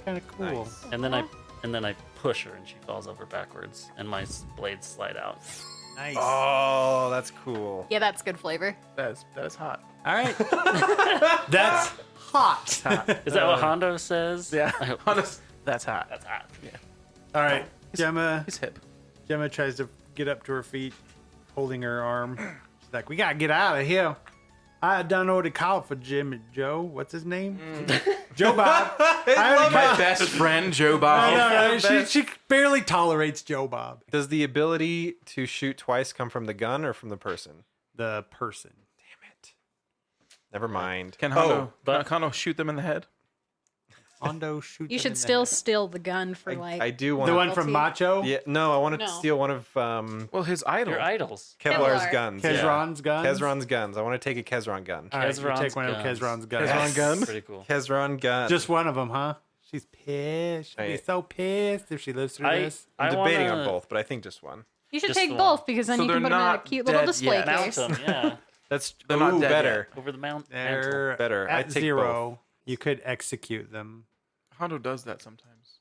kind of cool. Nice. And then I push her and she falls over backwards and my blades slide out. Nice. Oh, that's cool. Yeah, that's good flavor. That is hot. All right. That's hot. Is that what Hondo says? Yeah. I hope Honest. That's hot. that's hot. All right. Gemma He's hip. tries to get up to her feet, holding her arm. She's like, "We gotta get out of here. I done already called for Jim and Joe. What's his name? Joe Bob. I already My called- best friend, Joe I Bob. know, right? She barely tolerates Joe Bob. Does the ability to shoot twice come from the gun or from the person? The person. Damn it. Never mind. Can Hondo, but- can Hondo shoot them in the head? Hondo shoot. You them should in the still head. steal the gun for like. I do want The to. one from Macho. Yeah, no, I wanted to No. steal one of Well, his idol. Your idols. Kevlar's Kevlar. guns. yeah. Kezron's guns. Kezron's guns. I want to take a Kezron gun. All right, you Kezron's take one of guns. Kezron's guns. Kezron guns? Pretty cool. Kezron gun. Just one of them, huh? She's pissed. She'll be Right. so pissed if she lives through this. I'm debating wanna on both, but I think just one. You should just take the both one. because then So you can they're put them in a not cute little dead display yet. Mount case. them, yeah. That's They're not dead better. Over the mount. They're Better. I at take 0. You could execute them. Hondo does that sometimes.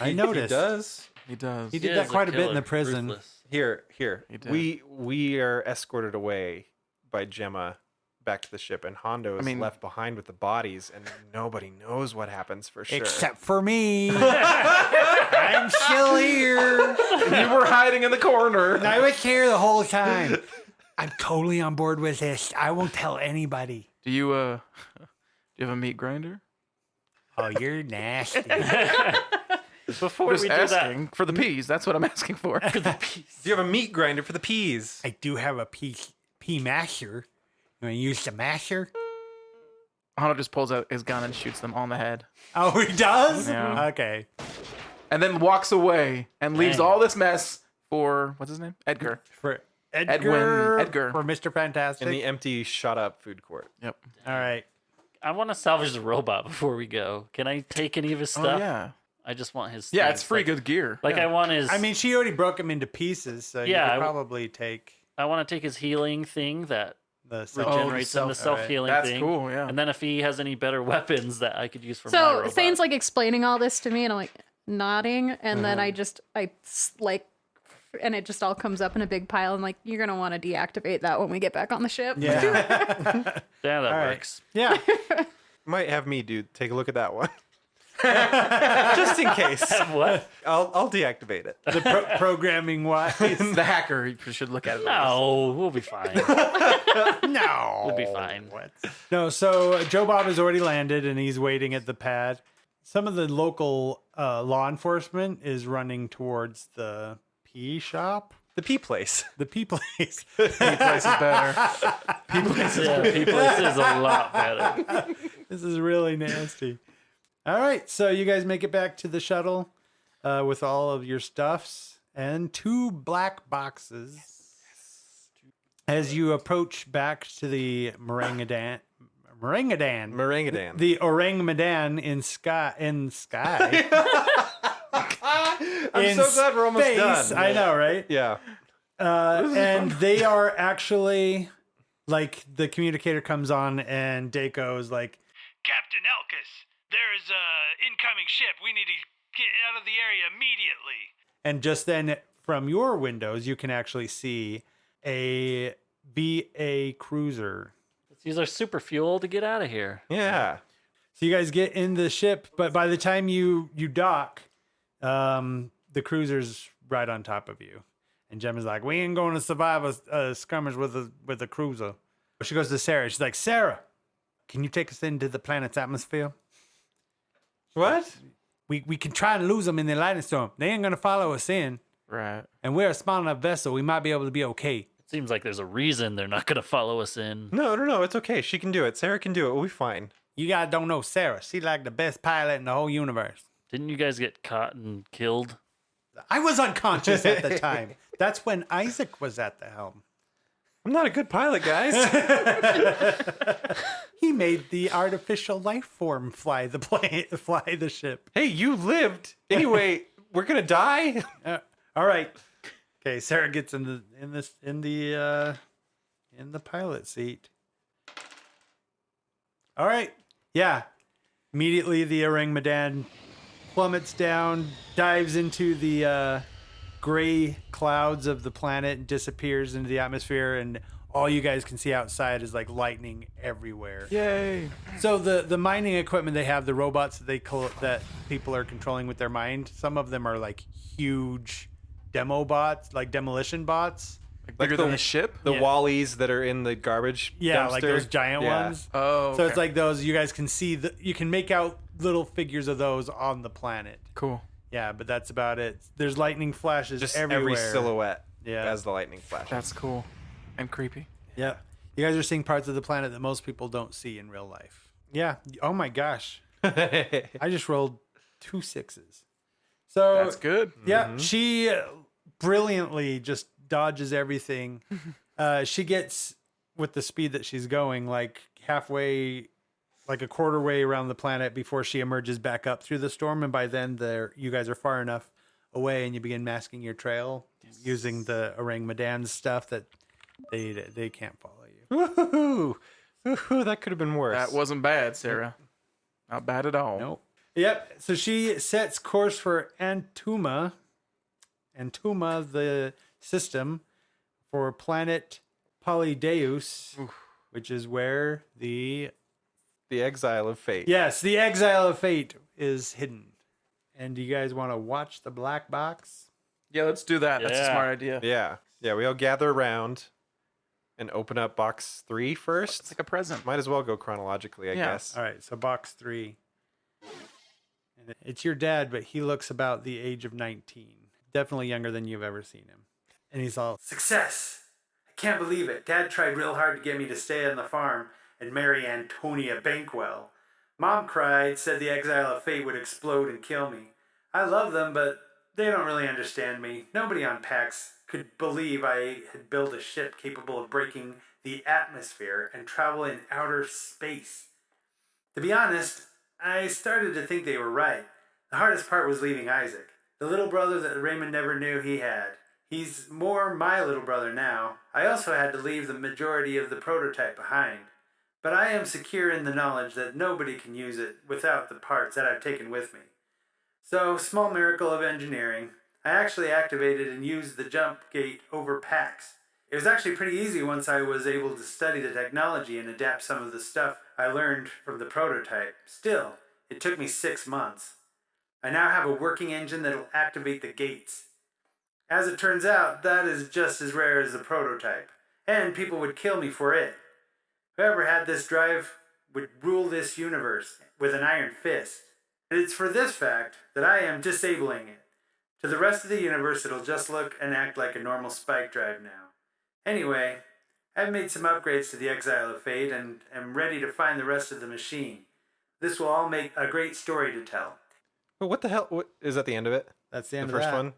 I He noticed. does. He does. He did He that is quite a bit in killer, the prison. ruthless. Here. He did. We are escorted away by Gemma back to the ship, and Hondo is mean- left behind with the bodies, and nobody knows what happens for sure. Except for me. I'm still here. You were hiding in the corner. I was here the whole time. I'm totally on board with this. I won't tell anybody. Do you do you have a meat grinder? Oh, you're nasty. Before Just we do asking for the peas. That's what I'm asking for. Do you have a meat grinder for the peas? I do have a pea masher. You want to use the masher? Hondo just pulls out his gun and shoots them on the head, Oh, he does? Yeah. Okay. and then walks away and leaves Dang. all this mess for what's his name? Edgar. For Edgar. Edgar. For Mr. Fantastic. In the empty, shut up food court. Yep. All right. I want to salvage the robot before we go. Can I take any of his Oh stuff? yeah. I just want his. Yeah, things. it's free Like, good gear. Like I want his. I mean, she already broke him into pieces, so Yeah, you I could w- probably take I want to take his healing thing that the regenerates him, the self- self healing That's thing. cool. Yeah. And then if he has any better weapons that I could use for my So robot. Thane's like explaining all this to me, and I'm like nodding, and then I like, and it just all comes up in a big pile. And like, you're gonna want to deactivate that when we get back on the ship. Yeah. yeah, that All right. works. Yeah. Might have me, dude. Take a look at that one. Just in case. What? I'll deactivate it. The programming wise. The hacker you should look at it. No, we'll be fine. No. We'll be fine. No, so Joe Bob has already landed and he's waiting at the pad. Some of the local law enforcement is running towards the pea shop. The pea place. The pea place. Pea place is better. Yeah, P-Place is a lot better. This is really nasty. All right, so you guys make it back to the shuttle with all of your stuffs and 2 black boxes. As you approach back to the Morangadan, Morangadan. the orangutan in sky. I'm so glad we're almost space. done. I know, right? Yeah. And they are actually like the communicator comes on and Daco is like, Captain Elkus, there is a incoming ship. We need to get out of the area immediately. and just then from your windows you can actually see a BA cruiser. Let's use our super fuel to get out of here. Yeah. So you guys get in the ship, but by the time you dock, the cruiser's right on top of you. And Gemma's like, "We ain't going to survive a skirmish with a cruiser." She goes to Sarah. She's like, "Sarah, can you take us into the planet's atmosphere? What? We can try and lose them in the lightning storm. They ain't gonna follow us in, Right. and we're a small enough vessel. We might be able to be okay." It seems like there's a reason they're not going to follow us in. No. It's okay. She can do it. Sarah can do it. We'll be fine. You guys don't know Sarah. She's like the best pilot in the whole universe. Didn't you guys get caught and killed? I was unconscious at the time. That's when Isaac was at the helm. I'm not a good pilot, guys. He made the artificial life form fly the ship. Hey, you lived. Anyway, we're gonna die. All right. Okay, Sarah gets in the pilot seat. All right. Yeah. Immediately the orangutan plummets down, dives into the gray clouds of the planet and disappears into the atmosphere, and all you guys can see outside is like lightning everywhere. Yay. So the mining equipment they have, the robots that people are controlling with their mind, some of them are like huge demo bots, like demolition bots. Bigger the- than the ship? The Yeah. Wallies that are in the garbage Yeah, dumpster. like those giant Yeah. ones. Oh, So it's okay. like those you guys can see you can make out little figures of those on the planet. Cool. Yeah, but that's about it. There's lightning flashes Just everywhere. every silhouette Yeah. as the lightning flash. That's cool. And creepy. Yeah. You guys are seeing parts of the planet that most people don't see in real life. Yeah. Oh my gosh. I just rolled 2 6s. So That's good. yeah, she brilliantly just dodges everything. She gets, with the speed that she's going, like halfway, like a quarter way around the planet before she emerges back up through the storm. And by then, you guys are far enough away, and you begin masking your trail using the orangutan stuff that they can't follow you. Woohoo! Woohoo, that could have been worse. That wasn't bad, Sarah. Not bad at all. Nope. Yep. So she sets course for Antuma, the system, for planet Polydeus, which is where the exile of fate. yes, the exile of fate is hidden. And do you guys want to watch the black box? Yeah, let's do that. That's a Yeah. smart idea. Yeah, we all gather around and open up box 3 first. It's like a present. Might as well go chronologically, I Yeah. guess. All right, so box 3. And it's your dad, but he looks about the age of 19. Definitely younger than you've ever seen him. And he's all, "Success! I can't believe it. Dad tried real hard to get me to stay on the farm and marry Antonia Bankwell. Mom cried, said the exile of fate would explode and kill me. I love them, but they don't really understand me. Nobody on Pax could believe I had built a ship capable of breaking the atmosphere and travel in outer space. To be honest, I started to think they were right. The hardest part was leaving Isaac, the little brother that Raymond never knew he had. He's more my little brother now. I also had to leave the majority of the prototype behind. But I am secure in the knowledge that nobody can use it without the parts that I've taken with me. So, small miracle of engineering, I actually activated and used the jump gate over Pax. It was actually pretty easy once I was able to study the technology and adapt some of the stuff I learned from the prototype. Still, It took me 6 months. I now have a working engine that'll activate the gates. As it turns out, that is just as rare as the prototype, and people would kill me for it. Whoever had this drive would rule this universe with an iron fist. And it's for this fact that I am disabling it. To the rest of the universe, it'll just look and act like a normal spike drive now. Anyway, I've made some upgrades to the Exile of Fate and am ready to find the rest of the machine. This will all make a great story to tell. But what the hell? What, is that the end of it? That's the The end first of that. one?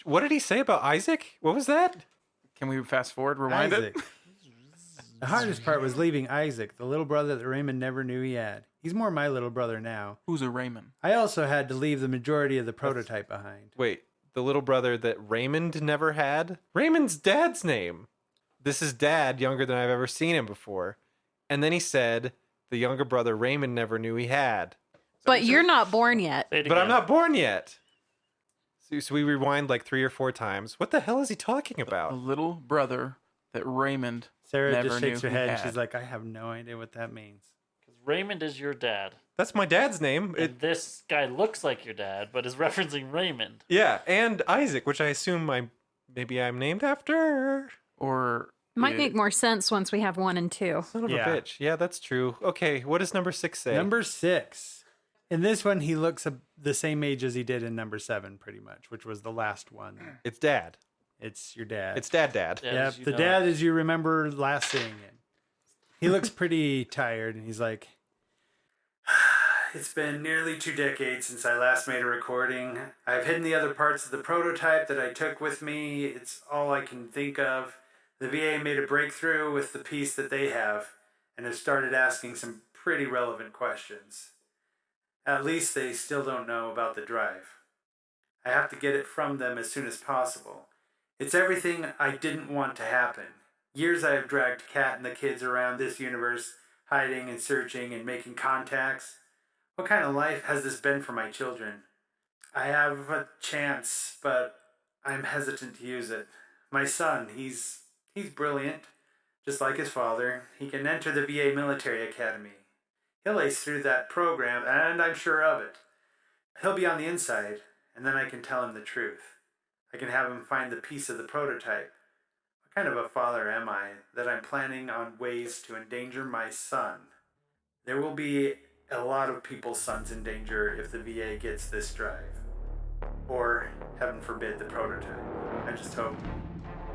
What did he say about Isaac? What was that? Can we fast forward, rewind Isaac. it? The hardest part was leaving Isaac, the little brother that Raymond never knew he had. He's more my little brother now. Who's a Raymond? I also had to leave the majority of the prototype behind. Wait, the little brother that Raymond never had? Raymond's dad's name. This is Dad, younger than I've ever seen him before. And then he said the younger brother Raymond never knew he had. But you're not born yet. Say it But I'm again. not born yet. So we rewind like 3 or 4 times. What the hell is he talking A about? little brother that Raymond Sarah never just shakes knew her he head and had. she's like, I have no idea what that means. Raymond is your dad. That's my dad's name. And this guy looks like your dad, but is referencing Raymond. Yeah, and Isaac, which I assume maybe I'm named after. Or Might make more sense once we have 1 and 2. Son of Yeah. a bitch. Yeah, that's true. Okay, what does number 6 say? Number 6. In this one, he looks the same age as he did in number 7, pretty much, which was the last one. It's Dad. It's your dad. It's Dad. Dad Yep, as you the know dad it. as you remember last seeing it. He looks pretty tired, and he's like, it's been nearly 2 decades since I last made a recording. I've hidden the other parts of the prototype that I took with me. It's all I can think of. The VA made a breakthrough with the piece that they have, and have started asking some pretty relevant questions. At least they still don't know about the drive. I have to get it from them as soon as possible. It's everything I didn't want to happen. Years I have dragged Kat and the kids around this universe, hiding and searching and making contacts. What kind of life has this been for my children? I have a chance, but I'm hesitant to use it. My son, he's brilliant, just like his father. He can enter the VA military academy. He'll ace through that program, and I'm sure of it. He'll be on the inside, and then I can tell him the truth. I can have him find the piece of the prototype. What kind of a father am I that I'm planning on ways to endanger my son? There will be a lot of people's sons in danger if the VA gets this drive. Or, heaven forbid, the prototype. I just hope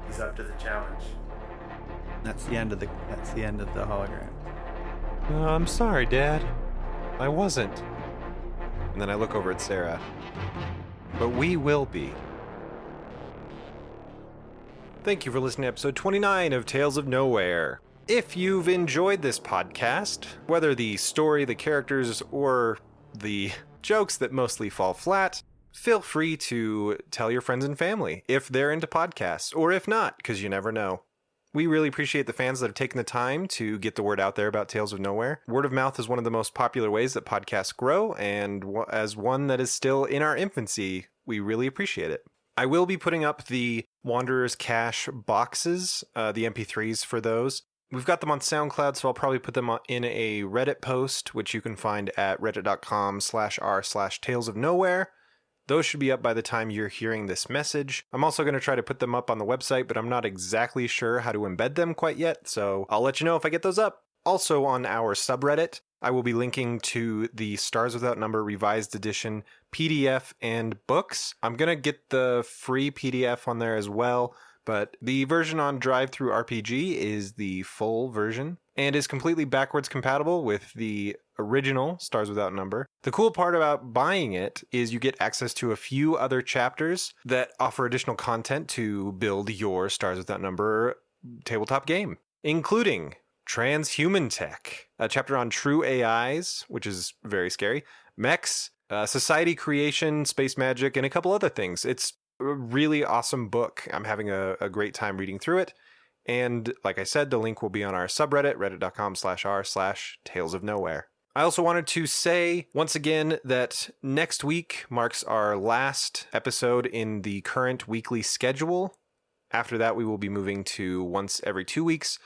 he's up to the challenge. That's the end of the hologram. I'm sorry, Dad. I wasn't. And then I look over at Sarah. But we will be. Thank you for listening to episode 29 of Tales of Nowhere. If you've enjoyed this podcast, whether the story, the characters, or the jokes that mostly fall flat, feel free to tell your friends and family if they're into podcasts, or if not, because you never know. We really appreciate the fans that have taken the time to get the word out there about Tales of Nowhere. Word of mouth is one of the most popular ways that podcasts grow, and as one that is still in our infancy, we really appreciate it. I will be putting up the Wanderer's Cache boxes, the MP3s for those. We've got them on SoundCloud, so I'll probably put them in a Reddit post, which you can find at reddit.com/r/Tales of Nowhere. Those should be up by the time you're hearing this message. I'm also going to try to put them up on the website, but I'm not exactly sure how to embed them quite yet, so I'll let you know if I get those up. Also on our subreddit, I will be linking to the Stars Without Number Revised Edition PDF and books. I'm going to get the free PDF on there as well, but the version on Drive-Thru RPG is the full version and is completely backwards compatible with the original Stars Without Number. The cool part about buying it is you get access to a few other chapters that offer additional content to build your Stars Without Number tabletop game, including Transhuman Tech, a chapter on true AIs, which is very scary, mechs, society creation, space magic, and a couple other things. It's a really awesome book. I'm having a great time reading through it. And like I said, the link will be on our subreddit, reddit.com/r/Tales of Nowhere. I also wanted to say once again that next week marks our last episode in the current weekly schedule. After that, we will be moving to once every 2 weeks.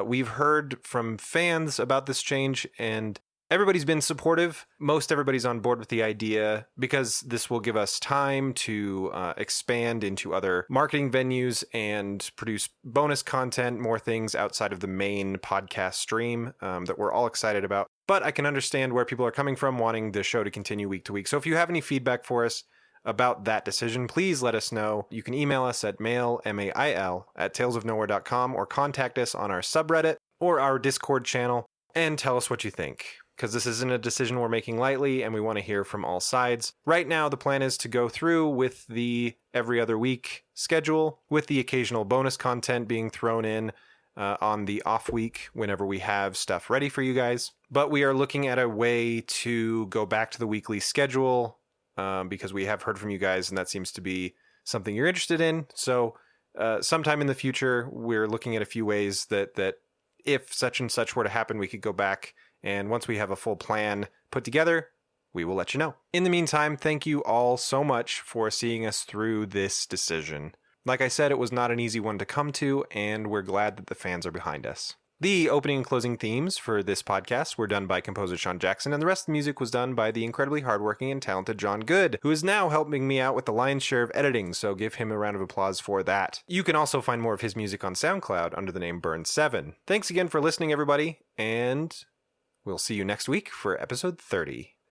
We've heard from fans about this change, and Everybody's been supportive. Most everybody's on board with the idea because this will give us time to expand into other marketing venues and produce bonus content, more things outside of the main podcast stream that we're all excited about. But I can understand where people are coming from wanting the show to continue week to week. So if you have any feedback for us about that decision, please let us know. You can email us at mail, at talesofnowhere.com, or contact us on our subreddit or our Discord channel and tell us what you think. Because this isn't a decision we're making lightly, and we want to hear from all sides. Right now, the plan is to go through with the every other week schedule, with the occasional bonus content being thrown in on the off week whenever we have stuff ready for you guys. But we are looking at a way to go back to the weekly schedule because we have heard from you guys, and that seems to be something you're interested in. So sometime in the future, we're looking at a few ways that if such and such were to happen, we could go back. And once we have a full plan put together, we will let you know. In the meantime, thank you all so much for seeing us through this decision. Like I said, it was not an easy one to come to, and we're glad that the fans are behind us. The opening and closing themes for this podcast were done by composer Sean Jackson, and the rest of the music was done by the incredibly hardworking and talented John Good, who is now helping me out with the lion's share of editing, so give him a round of applause for that. You can also find more of his music on SoundCloud under the name Burn7. Thanks again for listening, everybody, and we'll see you next week for episode 30.